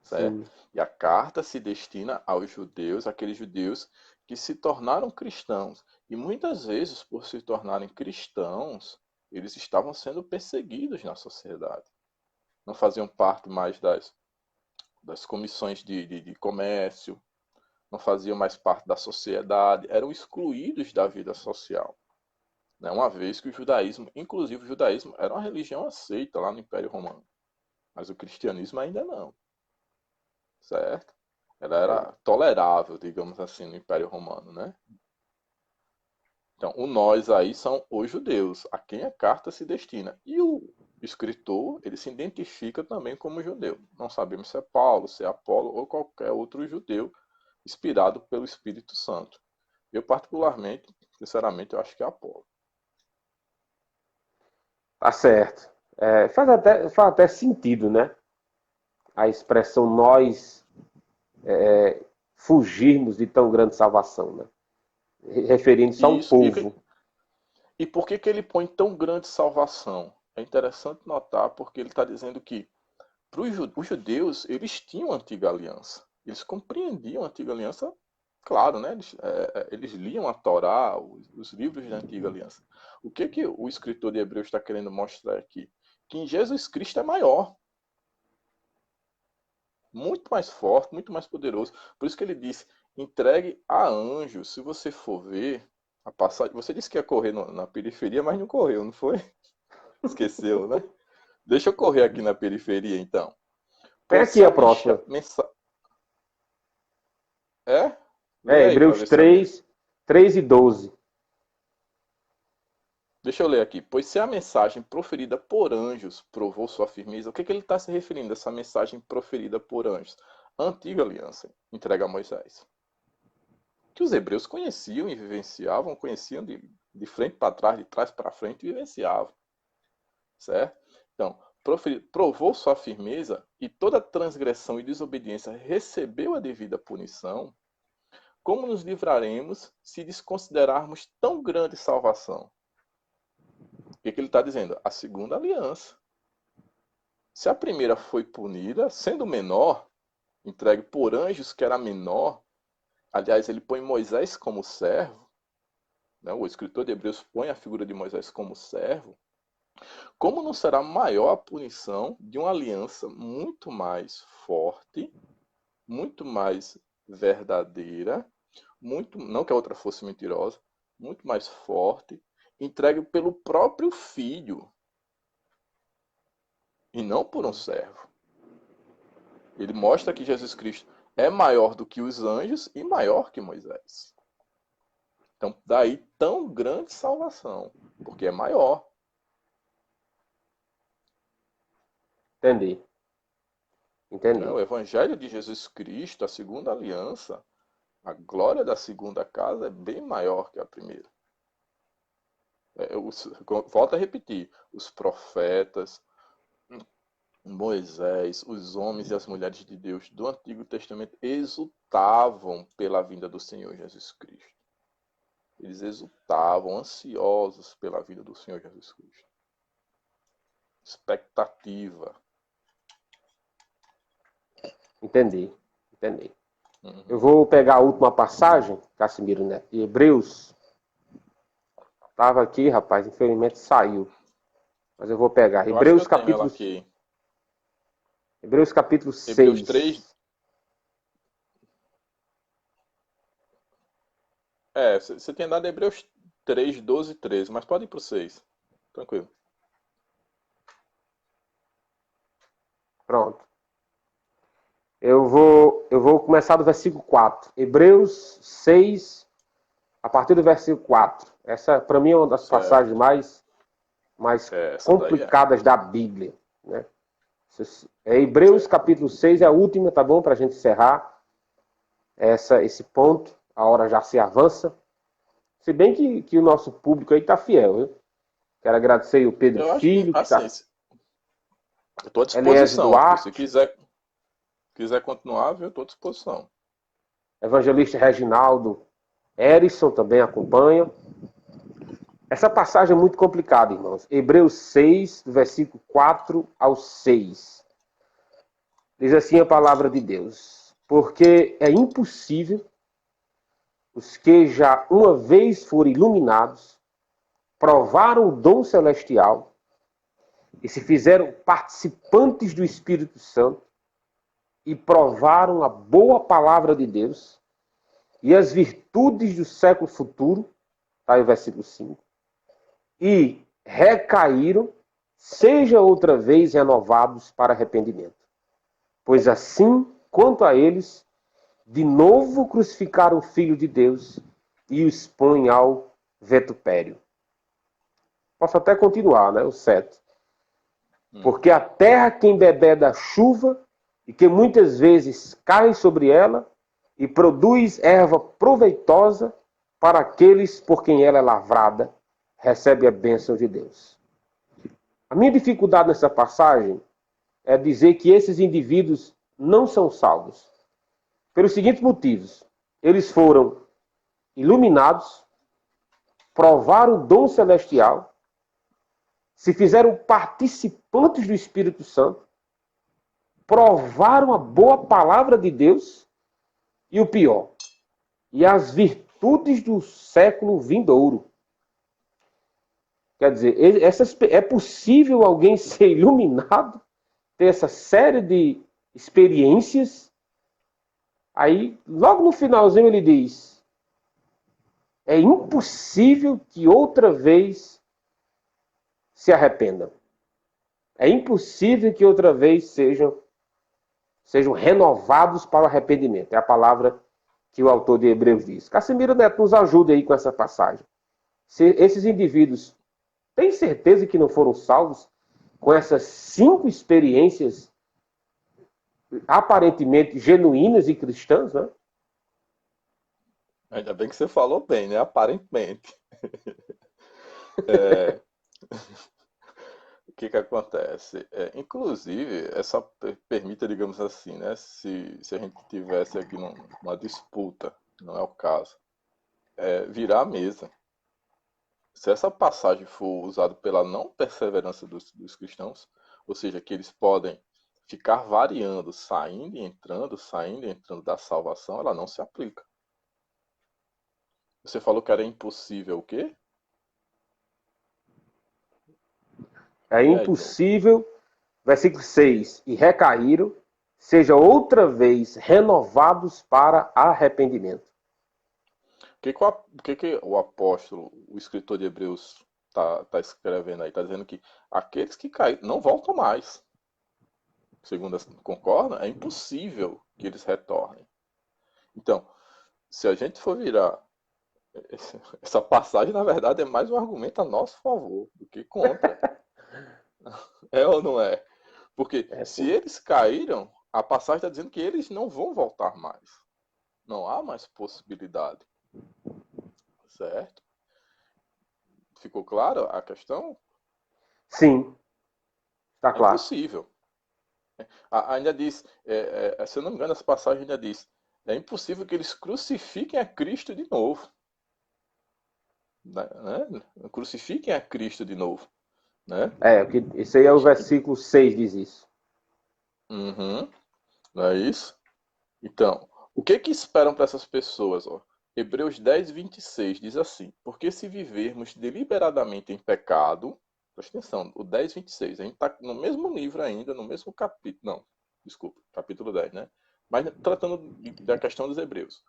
Certo? E a carta se destina aos judeus, aqueles judeus que se tornaram cristãos. E muitas vezes, por se tornarem cristãos, eles estavam sendo perseguidos na sociedade. Não faziam parte mais das comissões de comércio, não faziam mais parte da sociedade, eram excluídos da vida social. Né? Uma vez que o judaísmo, inclusive o judaísmo, era uma religião aceita lá no Império Romano. Mas o cristianismo ainda não. Certo? Ela era tolerável, digamos assim, no Império Romano, né? Então, o nós aí são os judeus, a quem a carta se destina. E o escritor, ele se identifica também como judeu. Não sabemos se é Paulo, se é Apolo ou qualquer outro judeu inspirado pelo Espírito Santo. Eu, particularmente, sinceramente, eu acho que é Apolo. Tá certo. Faz até sentido, né? A expressão nós fugirmos de tão grande salvação, né? Referindo-se a um povo. E por que ele põe tão grande salvação? É interessante notar porque ele está dizendo que os judeus, eles tinham a antiga aliança. Eles compreendiam a antiga aliança claro, né? Eles liam a Torá, os livros da Antiga Aliança. O que o escritor de Hebreus está querendo mostrar aqui? Que em Jesus Cristo é maior. Muito mais forte, muito mais poderoso. Por isso que ele disse, entregue a anjos. Se você for ver a passagem... Você disse que ia correr na periferia, mas não correu, não foi? Esqueceu, né? Deixa eu correr aqui na periferia, então. Pega aqui a próxima. É? Lê aí Hebreus 3, 3 e 12. Deixa eu ler aqui. Pois se a mensagem proferida por anjos provou sua firmeza, o que ele está se referindo, essa mensagem proferida por anjos? A antiga aliança entregue a Moisés. Que os hebreus conheciam e vivenciavam, conheciam de frente para trás, de trás para frente e vivenciavam. Certo? Então, provou sua firmeza e toda transgressão e desobediência recebeu a devida punição. Como nos livraremos se desconsiderarmos tão grande salvação? O que ele está dizendo? A segunda aliança. Se a primeira foi punida, sendo menor, entregue por anjos que era menor, aliás, ele põe Moisés como servo, né? O escritor de Hebreus põe a figura de Moisés como servo, como não será maior a punição de uma aliança muito mais forte, muito mais verdadeira, não que a outra fosse mentirosa, muito mais forte, entregue pelo próprio Filho e não por um servo. Ele mostra que Jesus Cristo é maior do que os anjos e maior que Moisés. Então, daí tão grande salvação, porque é maior. Entendi. O Evangelho de Jesus Cristo, a segunda aliança, a glória da segunda casa é bem maior que a primeira. Volto a repetir, os profetas, Moisés, os homens e as mulheres de Deus do Antigo Testamento exultavam pela vinda do Senhor Jesus Cristo. Eles exultavam, ansiosos pela vinda do Senhor Jesus Cristo. Expectativa. Entendi. Uhum. Eu vou pegar a última passagem, Cassimiro, né? De Hebreus. Estava aqui, rapaz, infelizmente saiu. Mas eu vou pegar. Hebreus capítulo 6. Hebreus capítulo 6. Hebreus 3. Você tem dado Hebreus 3, 12 e 13, mas pode ir para o 6. Tranquilo. Pronto. Eu vou começar do versículo 4. Hebreus 6, a partir do versículo 4. Essa, para mim, é uma das passagens mais complicadas da Bíblia. Né? Hebreus capítulo 6 é a última, tá bom? Para a gente encerrar esse ponto. A hora já se avança. Se bem que o nosso público aí está fiel, viu? Quero agradecer o Pedro Filho. Eu estou à disposição. Se quiser continuar, eu estou à disposição. Evangelista Reginaldo Erison também acompanha. Essa passagem é muito complicada, irmãos. Hebreus 6, do versículo 4 ao 6. Diz assim a palavra de Deus. Porque é impossível os que já uma vez foram iluminados, provaram o dom celestial e se fizeram participantes do Espírito Santo e provaram a boa palavra de Deus e as virtudes do século futuro, está aí o versículo 5, e recaíram, seja outra vez renovados para arrependimento. Pois assim, quanto a eles, de novo crucificaram o Filho de Deus e o expõem ao vitupério. Posso até continuar, né? O 7. Porque a terra que embebeda da chuva e que muitas vezes cai sobre ela e produz erva proveitosa para aqueles por quem ela é lavrada, recebe a bênção de Deus. A minha dificuldade nessa passagem é dizer que esses indivíduos não são salvos. Pelos seguintes motivos. Eles foram iluminados, provaram o dom celestial, se fizeram participantes do Espírito Santo, provaram a boa palavra de Deus e o pior, e as virtudes do século vindouro. Quer dizer, é possível alguém ser iluminado, ter essa série de experiências. Aí, logo no finalzinho, ele diz: é impossível que outra vez se arrependam. É impossível que outra vez sejam renovados para o arrependimento. É a palavra que o autor de Hebreus diz. Casimiro Neto, nos ajude aí com essa passagem. Se esses indivíduos têm certeza que não foram salvos com essas 5 experiências aparentemente genuínas e cristãs, né? Ainda bem que você falou bem, né? Aparentemente. É, o que que acontece? Inclusive, essa permita, digamos assim, né? Se a gente tivesse aqui numa disputa, não é o caso, virar a mesa. Se essa passagem for usada pela não perseverança dos cristãos, ou seja, que eles podem ficar variando, saindo e entrando da salvação, ela não se aplica. Você falou que era impossível o quê? É E aí, Tom? impossível, versículo 6, e recaíram, seja outra vez renovados para arrependimento. O que que o apóstolo, o escritor de Hebreus, tá escrevendo aí? Está dizendo que aqueles que caíram não voltam mais. Segundo concorda, é impossível que eles retornem. Então, se a gente for virar essa passagem, na verdade, é mais um argumento a nosso favor do que contra. É ou não é? Porque É se assim. eles caíram, a passagem está dizendo que eles não vão voltar mais. Não há mais possibilidade. Certo? Ficou claro a questão? Sim, está É claro. impossível. Ainda diz, se eu não me engano, essa passagem ainda diz: é impossível que eles crucifiquem a Cristo de novo. Né? Crucifiquem a Cristo de novo. Né? Esse aí é o versículo 6, diz isso. Uhum, não é isso? Então, o que que esperam para essas pessoas? Ó? Hebreus 10, 26 diz assim: porque se vivermos deliberadamente em pecado, presta atenção, o 10, 26, a gente está no mesmo livro ainda, no mesmo capítulo, não, desculpa, capítulo 10, né? Mas tratando da questão dos Hebreus.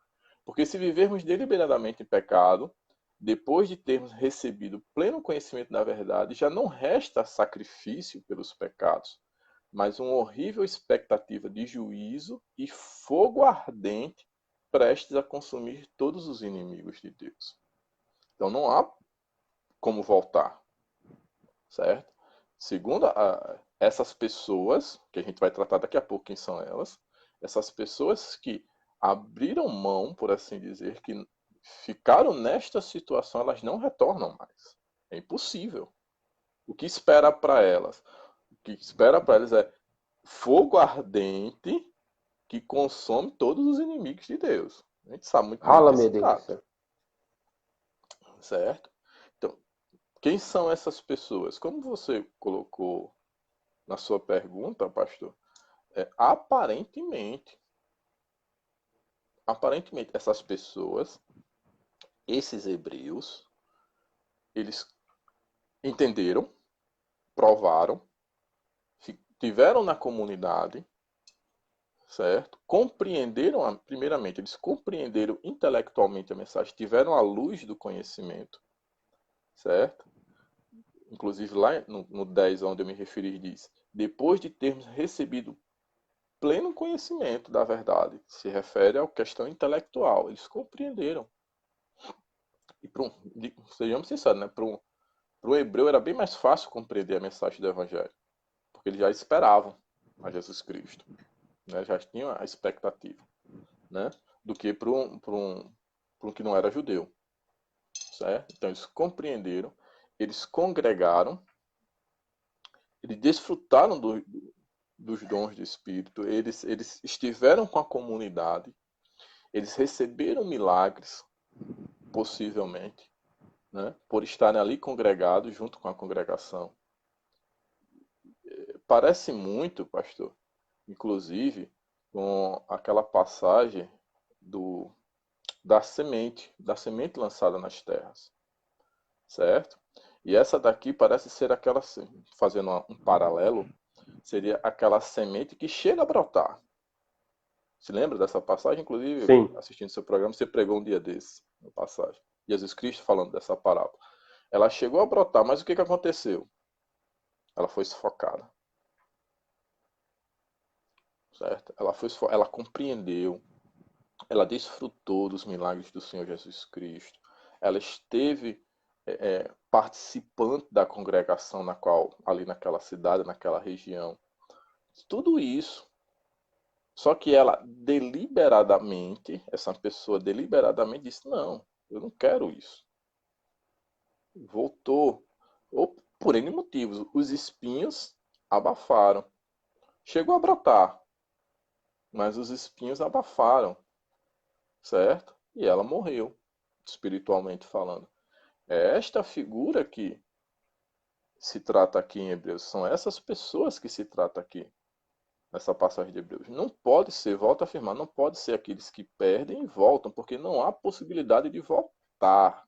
Porque se vivermos deliberadamente em pecado, depois de termos recebido pleno conhecimento da verdade, já não resta sacrifício pelos pecados, mas uma horrível expectativa de juízo e fogo ardente prestes a consumir todos os inimigos de Deus. Então não há como voltar, certo? Segundo essas pessoas, que a gente vai tratar daqui a pouco quem são elas, essas pessoas que abriram mão, por assim dizer, que ficaram nesta situação, elas não retornam mais. É impossível. O que espera para elas? O que espera para elas é fogo ardente que consome todos os inimigos de Deus. A gente sabe muito bem do Rala, que meu se Deus. trata, certo? Então, quem são essas pessoas? Como você colocou na sua pergunta, pastor, aparentemente essas pessoas, esses hebreus, eles entenderam, provaram, tiveram na comunidade, certo? Compreenderam, primeiramente, eles compreenderam intelectualmente a mensagem, tiveram a luz do conhecimento, certo? Inclusive lá no 10, onde eu me referi, diz: depois de termos recebido pleno conhecimento da verdade, se refere à questão intelectual, eles compreenderam. E sejamos sinceros, né? Para um hebreu era bem mais fácil compreender a mensagem do Evangelho, porque eles já esperavam a Jesus Cristo, né? Já tinham a expectativa, né? Do que para um que não era judeu, certo? Então eles compreenderam, eles congregaram, eles desfrutaram dos dons do Espírito, eles estiveram com a comunidade, eles receberam milagres, possivelmente, né, por estarem ali congregados junto com a congregação. Parece muito, pastor, inclusive, com aquela passagem do da semente lançada nas terras, certo? E essa daqui parece ser aquela, fazendo um paralelo, seria aquela semente que chega a brotar. Se lembra dessa passagem? Inclusive, Sim. assistindo seu programa, você pregou um dia desse, na passagem. Jesus Cristo falando dessa parábola. Ela chegou a brotar, mas o que aconteceu? Ela foi sufocada. Certo? Ela compreendeu, ela desfrutou dos milagres do Senhor Jesus Cristo. Ela esteve participante da congregação na qual, ali naquela cidade, naquela região. Tudo isso. Só que ela deliberadamente, essa pessoa deliberadamente disse, não, eu não quero isso. Voltou. Ou por N motivos. Os espinhos abafaram. Chegou a brotar, mas os espinhos abafaram, certo? E ela morreu, espiritualmente falando. É esta figura que se trata aqui em Hebreus. São essas pessoas que se trata aqui, nessa passagem de Hebreus. Não pode ser, volto a afirmar, não pode ser aqueles que perdem e voltam, porque não há possibilidade de voltar.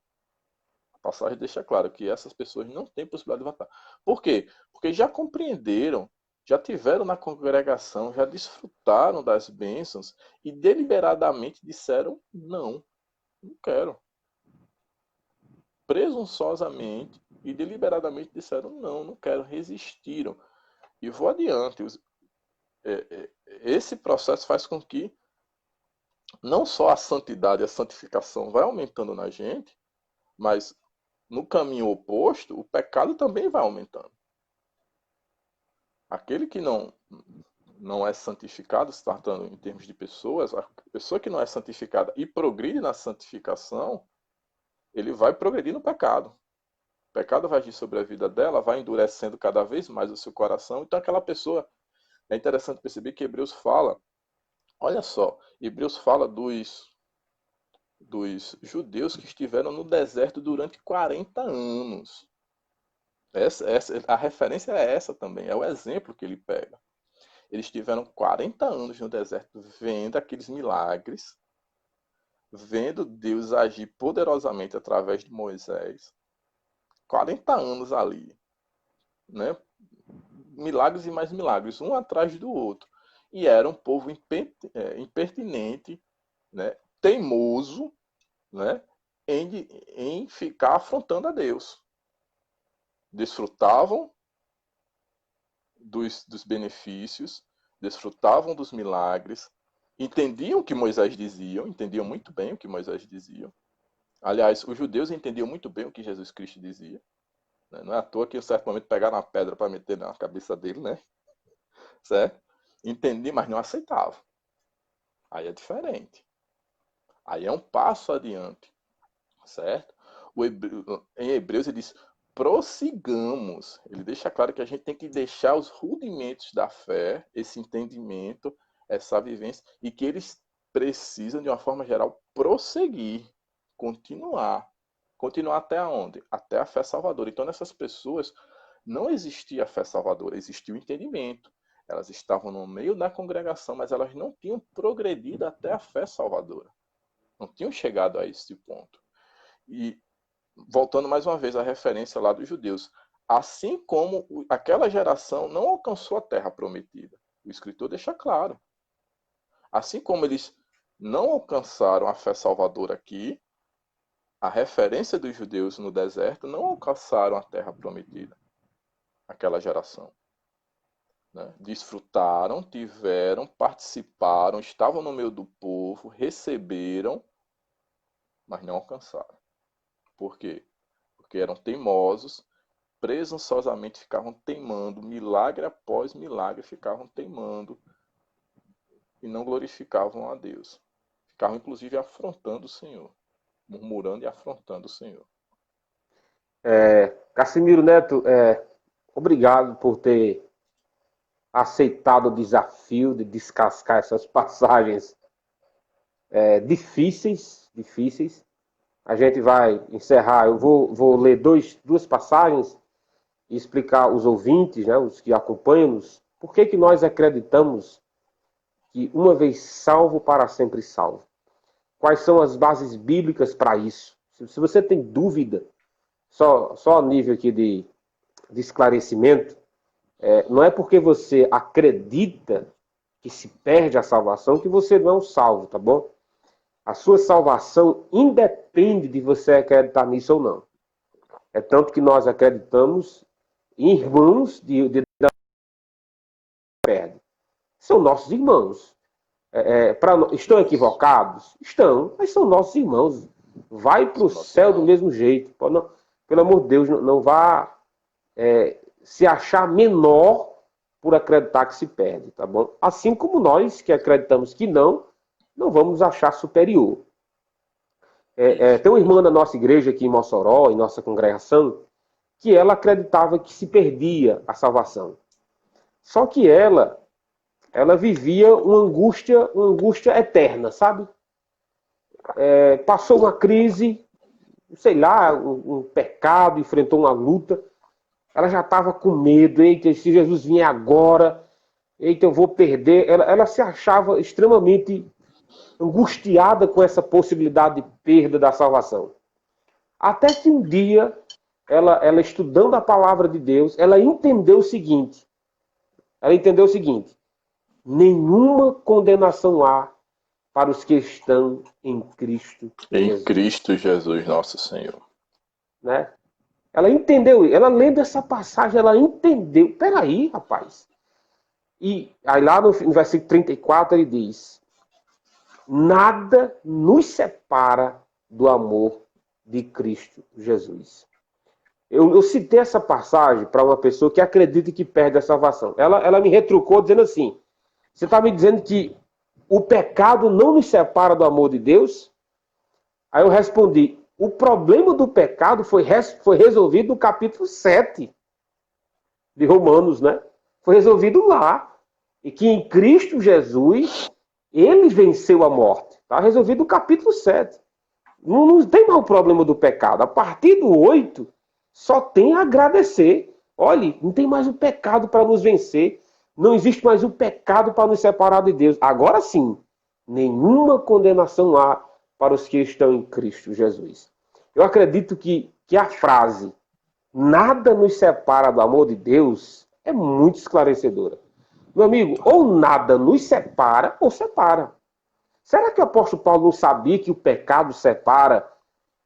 A passagem deixa claro que essas pessoas não têm possibilidade de voltar. Por quê? Porque já compreenderam, já tiveram na congregação, já desfrutaram das bênçãos e deliberadamente disseram não, não quero. Presunçosamente e deliberadamente disseram não, não quero, resistiram. E vou adiante. Esse processo faz com que não só a santidade, a santificação vai aumentando na gente, mas no caminho oposto, o pecado também vai aumentando. Aquele que não é santificado, se tratando em termos de pessoas, a pessoa que não é santificada e progride na santificação, ele vai progredir no pecado. O pecado vai agir sobre a vida dela, vai endurecendo cada vez mais o seu coração. Então aquela pessoa, é interessante perceber que Hebreus fala, olha só, Hebreus fala dos judeus que estiveram no deserto durante 40 anos. A referência é essa também, é o exemplo que ele pega. Eles tiveram 40 anos no deserto vendo aqueles milagres, vendo Deus agir poderosamente através de Moisés. 40 anos ali, né? Milagres e mais milagres, um atrás do outro. E era um povo impertinente, né? Teimoso, né? em ficar afrontando a Deus. Desfrutavam dos benefícios, desfrutavam dos milagres, entendiam o que Moisés dizia, entendiam muito bem o que Moisés dizia. Aliás, os judeus entendiam muito bem o que Jesus Cristo dizia. Não é à toa que em um certo momento pegaram uma pedra para meter na cabeça dele, né? Certo? Entendi, mas não aceitava. Aí é diferente. Aí é um passo adiante, certo? Em Hebreus ele diz, prossigamos. Ele deixa claro que a gente tem que deixar os rudimentos da fé, esse entendimento, essa vivência, e que eles precisam, de uma forma geral, prosseguir, continuar. Continuar até onde? Até a fé salvadora. Então, nessas pessoas, não existia a fé salvadora, existia o entendimento. Elas estavam no meio da congregação, mas elas não tinham progredido até a fé salvadora. Não tinham chegado a esse ponto. E, voltando mais uma vez à referência lá dos judeus, assim como aquela geração não alcançou a terra prometida. O escritor deixa claro. Assim como eles não alcançaram a fé salvadora aqui, a referência dos judeus no deserto não alcançaram a terra prometida. Aquela geração. Né? Desfrutaram, tiveram, participaram, estavam no meio do povo, receberam, mas não alcançaram. Por quê? Porque eram teimosos, presunçosamente ficavam teimando, milagre após milagre ficavam teimando e não glorificavam a Deus. Ficavam inclusive afrontando o Senhor, murmurando e afrontando o Senhor. Cassimiro Neto, obrigado por ter aceitado o desafio de descascar essas passagens difíceis. A gente vai encerrar, eu vou ler duas passagens e explicar aos ouvintes, né, os que acompanham-nos, por que nós acreditamos que uma vez salvo, para sempre salvo. quais são as bases bíblicas para isso. Se você tem dúvida, só a nível aqui de esclarecimento, não é porque você acredita que se perde a salvação que você não é um salvo, tá bom? A sua salvação independe de você acreditar nisso ou não. É tanto que nós acreditamos em irmãos de perde. São nossos irmãos. Estão equivocados? Estão, mas são nossos irmãos. Vai para o céu do mesmo jeito. Não, pelo amor de Deus, não vá se achar menor por acreditar que se perde, tá bom? Assim como nós que acreditamos que não vamos achar superior. Tem uma irmã na nossa igreja aqui em Mossoró, em nossa congregação, que ela acreditava que se perdia a salvação. Só que ela vivia uma angústia eterna, sabe? Passou uma crise, sei lá, um pecado, enfrentou uma luta. Ela já estava com medo. Eita, se Jesus vier agora, eita, eu vou perder. Ela se achava extremamente angustiada com essa possibilidade de perda da salvação. Até que um dia, ela estudando a palavra de Deus, ela entendeu o seguinte. Nenhuma condenação há para os que estão em Cristo Jesus. Em Cristo Jesus, nosso Senhor. Né? Ela entendeu, ela lendo essa passagem, ela entendeu. Peraí, rapaz. E aí lá no versículo 34 ele diz: nada nos separa do amor de Cristo Jesus. Eu citei essa passagem para uma pessoa que acredita que perde a salvação. Ela me retrucou dizendo assim: você está me dizendo que o pecado não nos separa do amor de Deus? Aí eu respondi: o problema do pecado foi resolvido no capítulo 7 de Romanos, né? Foi resolvido lá. E que em Cristo Jesus, ele venceu a morte. Está resolvido no capítulo 7. Não tem mais o problema do pecado. A partir do 8, só tem a agradecer. Olha, não tem mais o pecado para nos vencer. Não existe mais o pecado para nos separar de Deus. Agora sim, nenhuma condenação há para os que estão em Cristo Jesus. Eu acredito que a frase nada nos separa do amor de Deus é muito esclarecedora. Meu amigo, ou nada nos separa, ou separa. Será que o apóstolo Paulo não sabia que o pecado separa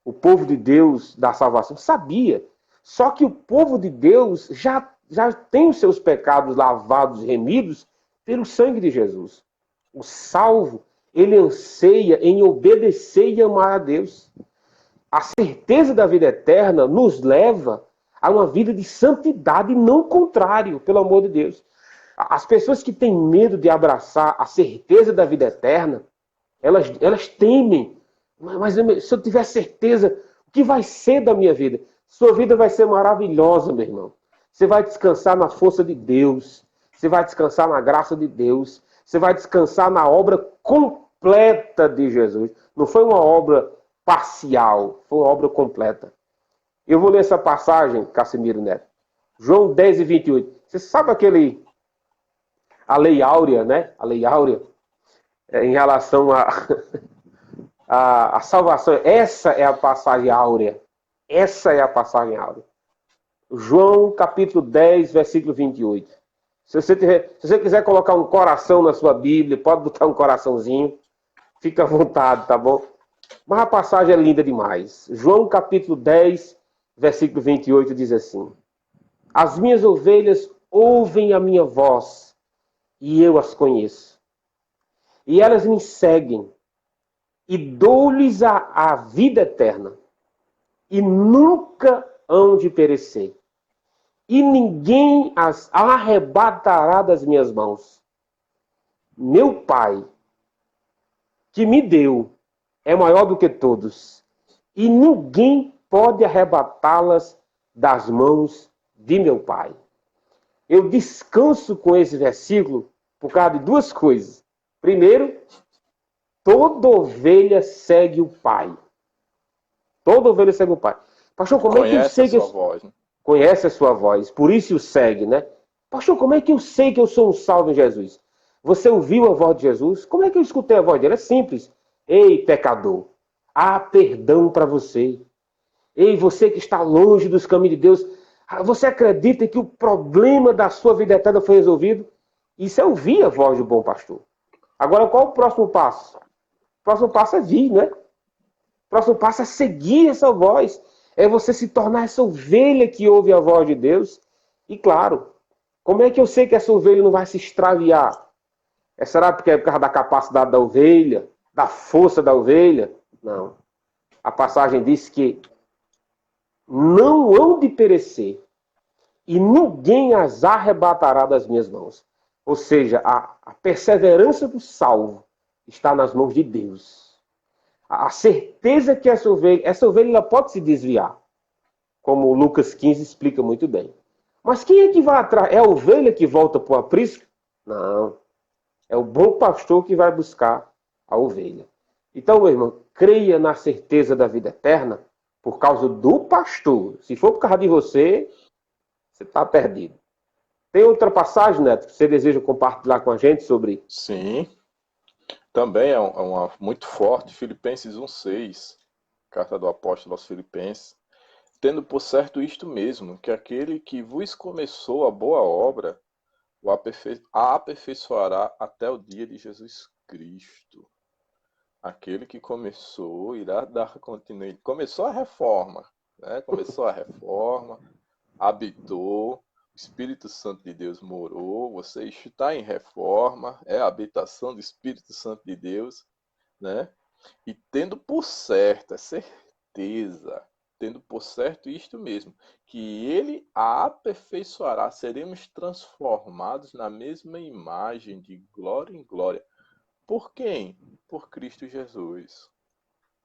o povo de Deus da salvação? Sabia. Só que o povo de Deus já tem os seus pecados lavados e remidos pelo sangue de Jesus. O salvo, ele anseia em obedecer e amar a Deus. A certeza da vida eterna nos leva a uma vida de santidade e não contrário, pelo amor de Deus. As pessoas que têm medo de abraçar a certeza da vida eterna, elas temem. Mas se eu tiver certeza, o que vai ser da minha vida? Sua vida vai ser maravilhosa, meu irmão. Você vai descansar na força de Deus. Você vai descansar na graça de Deus. Você vai descansar na obra completa de Jesus. Não foi uma obra parcial, foi uma obra completa. Eu vou ler essa passagem, Cassimiro Neto. João 10 e 28. Você sabe a lei áurea, né? A lei áurea em relação a salvação. Essa é a passagem áurea. Essa é a passagem áurea. João capítulo 10, versículo 28. Se você quiser colocar um coração na sua Bíblia, pode botar um coraçãozinho. Fica à vontade, tá bom? Mas a passagem é linda demais. João capítulo 10, versículo 28 diz assim: as minhas ovelhas ouvem a minha voz e eu as conheço. E elas me seguem e dou-lhes a vida eterna e nunca hão de perecer. E ninguém as arrebatará das minhas mãos. Meu Pai, que me deu, é maior do que todos, e ninguém pode arrebatá-las das mãos de meu Pai. Eu descanso com esse versículo por causa de duas coisas. Primeiro, toda ovelha segue o Pai. Toda ovelha segue o Pai. Pastor, como é que eu sei que eu... voz, né? Conhece a sua voz, por isso o segue, né? Pastor, como é que eu sei que eu sou um salvo em Jesus? Você ouviu a voz de Jesus? Como é que eu escutei a voz dele? É simples. Ei, pecador, há perdão para você. Ei, você que está longe dos caminhos de Deus, você acredita que o problema da sua vida eterna foi resolvido? Isso é ouvir a voz do bom pastor. Agora, qual o próximo passo? O próximo passo é vir, né? O próximo passo é seguir essa voz. É você se tornar essa ovelha que ouve a voz de Deus. E claro, como é que eu sei que essa ovelha não vai se extraviar? Será porque é por causa da capacidade da ovelha? Da força da ovelha? Não. A passagem diz que não hão de perecer e ninguém as arrebatará das minhas mãos. Ou seja, a perseverança do salvo está nas mãos de Deus. A certeza que essa ovelha ela pode se desviar, como Lucas 15 explica muito bem. Mas quem é que vai atrás? É a ovelha que volta para o aprisco? Não. É o bom pastor que vai buscar a ovelha. Então, meu irmão, creia na certeza da vida eterna por causa do pastor. Se for por causa de você, você está perdido. Tem outra passagem, Neto, que você deseja compartilhar com a gente sobre? Sim, também é uma muito forte, Filipenses 1,6, carta do apóstolo aos Filipenses. Tendo por certo isto mesmo, que aquele que vos começou a boa obra, a aperfeiçoará até o dia de Jesus Cristo. Aquele que começou irá dar continuidade. Começou a reforma, né? Começou a reforma, habitou, o Espírito Santo de Deus morou, você está em reforma, é a habitação do Espírito Santo de Deus, né? E tendo por certa certeza, tendo por certo isto mesmo, que ele a aperfeiçoará, seremos transformados na mesma imagem de glória em glória. Por quem? Por Cristo Jesus.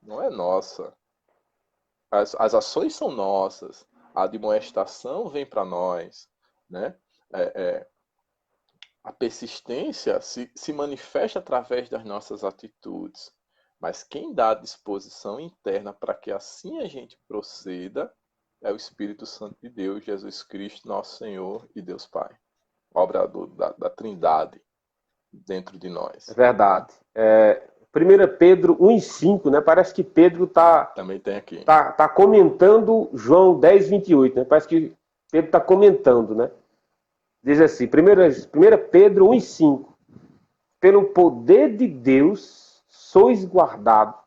Não é nossa. As ações são nossas. A admoestação vem para nós, né? É, é, a persistência se manifesta através das nossas atitudes. Mas quem dá a disposição interna para que assim a gente proceda é o Espírito Santo de Deus, Jesus Cristo, nosso Senhor e Deus Pai. Obra da Trindade dentro de É nós. verdade. 1 Pedro 1,5, né? Parece que Pedro Também tem aqui. tá comentando João 10:28, né? Parece que Pedro está comentando, né? Diz assim, 1 Pedro 1,5. Pelo poder de Deus sois guardados,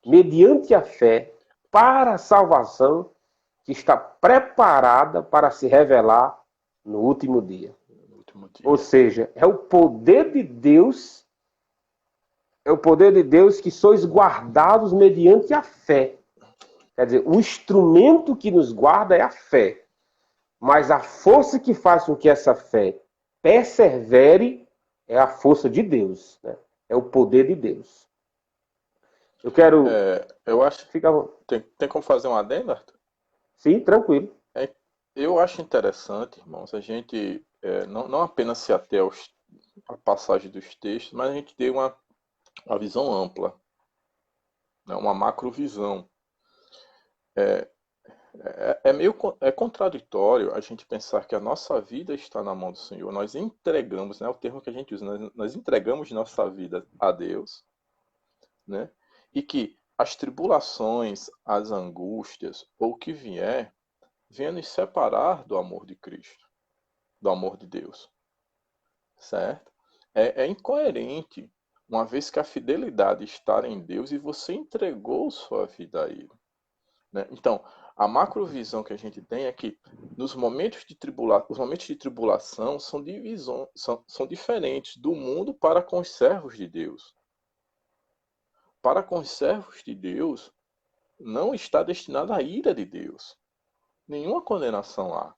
mediante a fé, para a salvação que está preparada para se revelar no último dia. Ou seja, é o poder de Deus que sois guardados mediante a fé. Quer dizer, o instrumento que nos guarda é a fé. Mas a força que faz com que essa fé persevere é a força de Deus. Né? É o poder de Deus. Eu quero. Eu acho. Fica... Tem como fazer um adendo, Arthur? Sim, tranquilo. Eu acho interessante, irmãos, a gente não apenas se ater à passagem dos textos, mas a gente ter uma visão ampla, né? Uma macrovisão. Meio contraditório a gente pensar que a nossa vida está na mão do Senhor. Nós entregamos, né, o termo que a gente usa, nós entregamos nossa vida a Deus, né? E que as tribulações, as angústias ou o que vier, venha nos separar do amor de Cristo, do amor de Deus, certo? É incoerente, uma vez que a fidelidade está em Deus e você entregou sua vida a Ele, né? Então, a macrovisão que a gente tem é que nos momentos de os momentos de tribulação são diferentes do mundo para com os servos de Deus. Para com os servos de Deus, não está destinada a ira de Deus. Nenhuma condenação há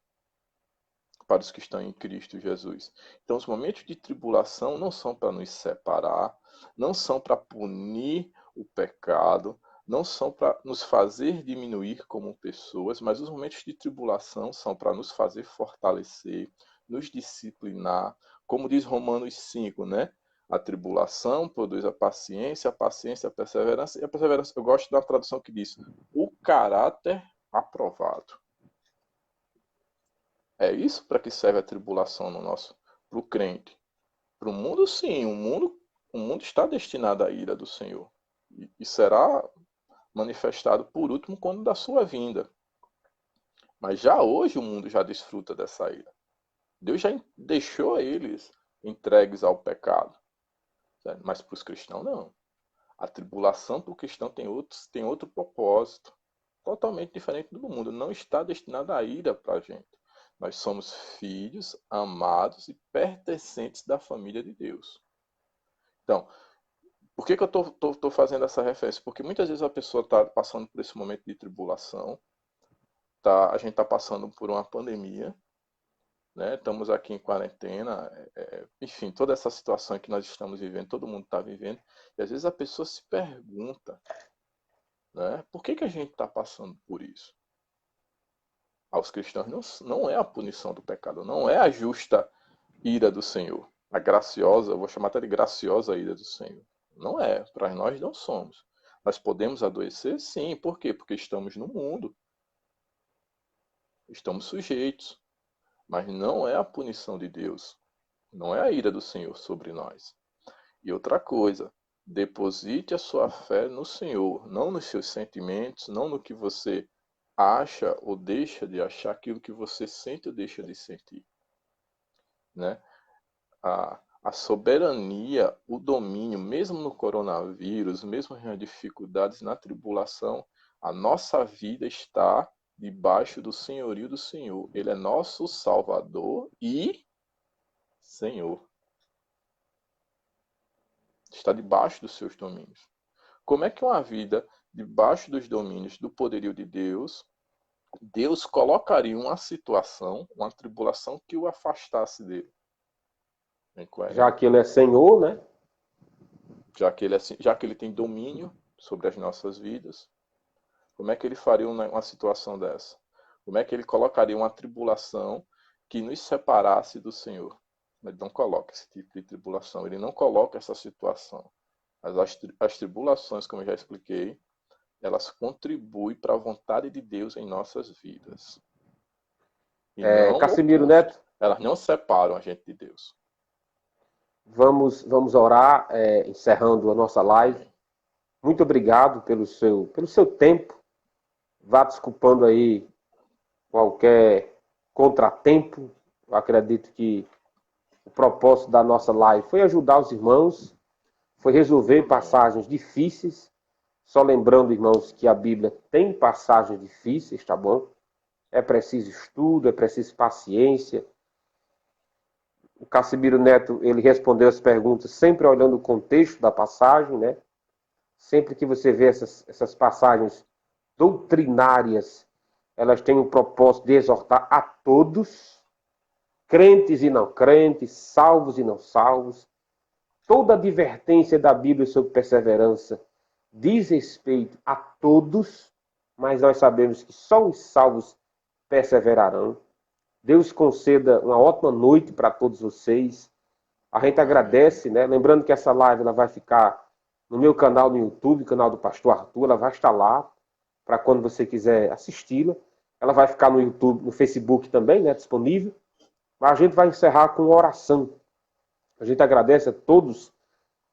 para os que estão em Cristo Jesus. Então, os momentos de tribulação não são para nos separar, não são para punir o pecado, não são para nos fazer diminuir como pessoas, mas os momentos de tribulação são para nos fazer fortalecer, nos disciplinar, como diz Romanos 5, né? A tribulação produz a paciência a perseverança, e a perseverança, eu gosto da tradução que diz, o caráter aprovado. É isso para que serve a tribulação para o crente. Para o mundo, sim, o mundo está destinado à ira do Senhor. e será manifestado por último quando da sua vinda. Mas já hoje o mundo já desfruta dessa ira. Deus já deixou eles entregues ao pecado. Certo? Mas para os cristãos, não. A tribulação para o cristão tem outro propósito. Totalmente diferente do mundo. Não está destinada à ira para a gente. Nós somos filhos, amados e pertencentes da família de Deus. Então, por que eu estou fazendo essa referência? Porque muitas vezes a pessoa está passando por esse momento de tribulação. A gente está passando por uma pandemia. Né? Estamos aqui em quarentena, enfim, toda essa situação que nós estamos vivendo, todo mundo está vivendo, e às vezes a pessoa se pergunta, né? Por que a gente está passando por isso? Aos cristãos não é a punição do pecado, não é a justa ira do Senhor, a graciosa, eu vou chamar até de graciosa ira do Senhor. Não é, para nós não somos. Nós podemos adoecer? Sim, por quê? Porque estamos no mundo, estamos sujeitos. Mas não é a punição de Deus. Não é a ira do Senhor sobre nós. E outra coisa, deposite a sua fé no Senhor, não nos seus sentimentos, não no que você acha ou deixa de achar, aquilo que você sente ou deixa de sentir. Né? A soberania, o domínio, mesmo no coronavírus, mesmo nas dificuldades, na tribulação, a nossa vida está debaixo do senhorio do Senhor. Ele é nosso Salvador e Senhor. Está debaixo dos seus domínios. Como é que uma vida debaixo dos domínios do poderio de Deus, Deus colocaria uma situação, uma tribulação que o afastasse dele? Já que ele é Senhor, né? Já que ele tem domínio sobre as nossas vidas, como é que ele faria uma situação dessa? Como é que ele colocaria uma tribulação que nos separasse do Senhor? Ele não coloca esse tipo de tribulação, ele não coloca essa situação. As tribulações, como eu já expliquei, elas contribuem para a vontade de Deus em nossas vidas. E não o Cassimiro oposto. Neto, Elas não separam a gente de Deus. vamos orar, encerrando a nossa live. Muito obrigado pelo seu tempo. Vá desculpando aí qualquer contratempo. Eu acredito que o propósito da nossa live foi ajudar os irmãos, foi resolver passagens difíceis. Só lembrando, irmãos, que a Bíblia tem passagens difíceis, tá bom? É preciso estudo, é preciso paciência. O Cassimiro Neto, ele respondeu as perguntas sempre olhando o contexto da passagem, né? Sempre que você vê essas passagens doutrinárias, elas têm o propósito de exortar a todos, crentes e não crentes, salvos e não salvos. Toda a advertência da Bíblia sobre perseverança diz respeito a todos, mas nós sabemos que só os salvos perseverarão. Deus conceda uma ótima noite para todos vocês. A gente agradece, né? Lembrando que essa live ela vai ficar no meu canal no YouTube, canal do Pastor Arthur, ela vai estar lá para quando você quiser assisti-la. Ela vai ficar no YouTube, no Facebook também, né? Disponível. Mas a gente vai encerrar com uma oração. A gente agradece a todos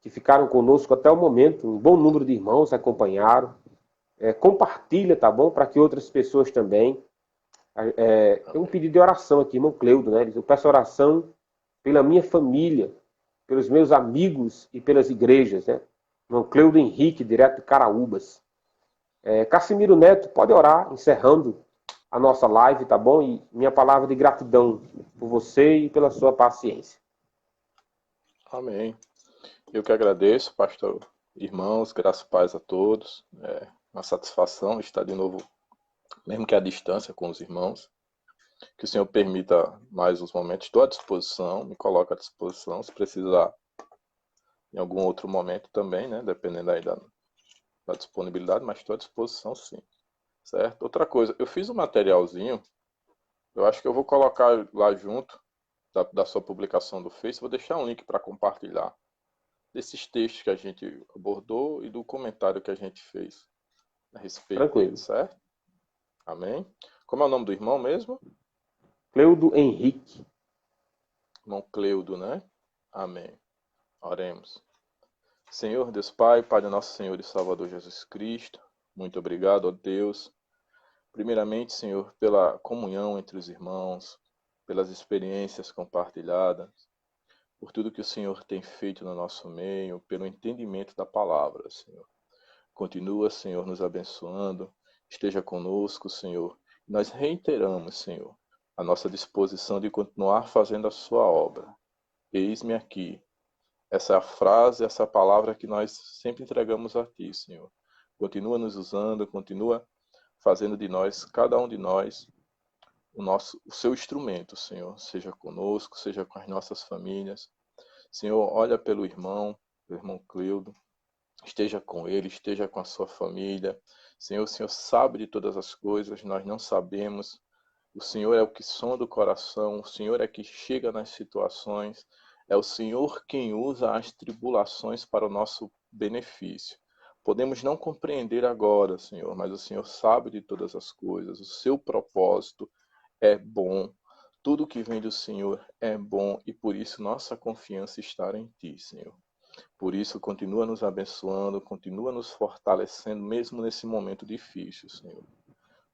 que ficaram conosco até o momento. Um bom número de irmãos acompanharam. Compartilha, tá bom? Para que outras pessoas também. Tem um pedido de oração aqui, irmão Cleudo, né? Eu peço oração pela minha família, pelos meus amigos e pelas igrejas, né? Irmão Cleudo Henrique, direto de Caraúbas. Cassimiro Neto, pode orar, encerrando a nossa live, tá bom? E minha palavra de gratidão por você e pela sua paciência. Amém. Eu que agradeço, pastor, irmãos, graças e paz a todos. É uma satisfação estar de novo, mesmo que à distância, com os irmãos. Que o Senhor permita mais uns momentos. Estou à disposição, me coloco à disposição, se precisar em algum outro momento também, né? Dependendo aí da disponibilidade, mas estou à disposição sim. Certo? Outra coisa, eu fiz um materialzinho, eu acho que eu vou colocar lá junto da sua publicação do Face, vou deixar um link para compartilhar desses textos que a gente abordou e do comentário que a gente fez a respeito Tranquilo. dele, certo? Amém? Como é o nome do irmão mesmo? Cleudo Henrique. Irmão Cleudo, né? Amém. Oremos. Senhor Deus Pai, Pai do nosso Senhor e Salvador Jesus Cristo, muito obrigado, ó Deus. Primeiramente, Senhor, pela comunhão entre os irmãos, pelas experiências compartilhadas, por tudo que o Senhor tem feito no nosso meio, pelo entendimento da palavra, Senhor. Continua, Senhor, nos abençoando, esteja conosco, Senhor. Nós reiteramos, Senhor, a nossa disposição de continuar fazendo a sua obra. Eis-me aqui. Essa é a frase, essa palavra que nós sempre entregamos a Ti, Senhor. Continua nos usando, continua fazendo de nós, cada um de nós, o seu instrumento, Senhor. Seja conosco, seja com as nossas famílias. Senhor, olha pelo irmão Cleudo. Esteja com ele, esteja com a sua família. Senhor, o Senhor sabe de todas as coisas, nós não sabemos. O Senhor é o que sonda o coração, o Senhor é que chega nas situações. É o Senhor quem usa as tribulações para o nosso benefício. Podemos não compreender agora, Senhor, mas o Senhor sabe de todas as coisas. O seu propósito é bom. Tudo que vem do Senhor é bom e por isso nossa confiança está em Ti, Senhor. Por isso, continua nos abençoando, continua nos fortalecendo, mesmo nesse momento difícil, Senhor.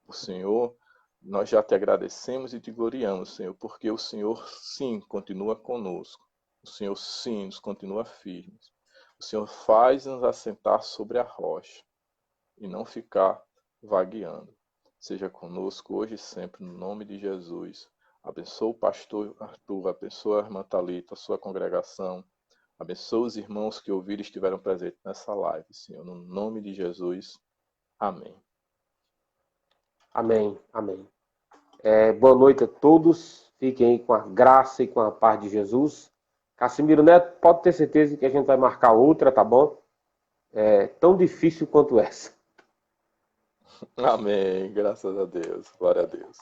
O Senhor, nós já te agradecemos e te gloriamos, Senhor, porque o Senhor, sim, continua conosco. O Senhor, sim, nos continua firmes. O Senhor faz-nos assentar sobre a rocha e não ficar vagueando. Seja conosco hoje e sempre, no nome de Jesus. Abençoa o pastor Arthur, abençoa a irmã Thalita, a sua congregação. Abençoa os irmãos que ouviram e estiveram presentes nessa live, Senhor. No nome de Jesus. Amém. Amém, amém. Boa noite a todos. Fiquem aí com a graça e com a paz de Jesus. Cassimiro Neto, pode ter certeza que a gente vai marcar outra, tá bom? Tão difícil quanto essa. Amém. Graças a Deus. Glória a Deus.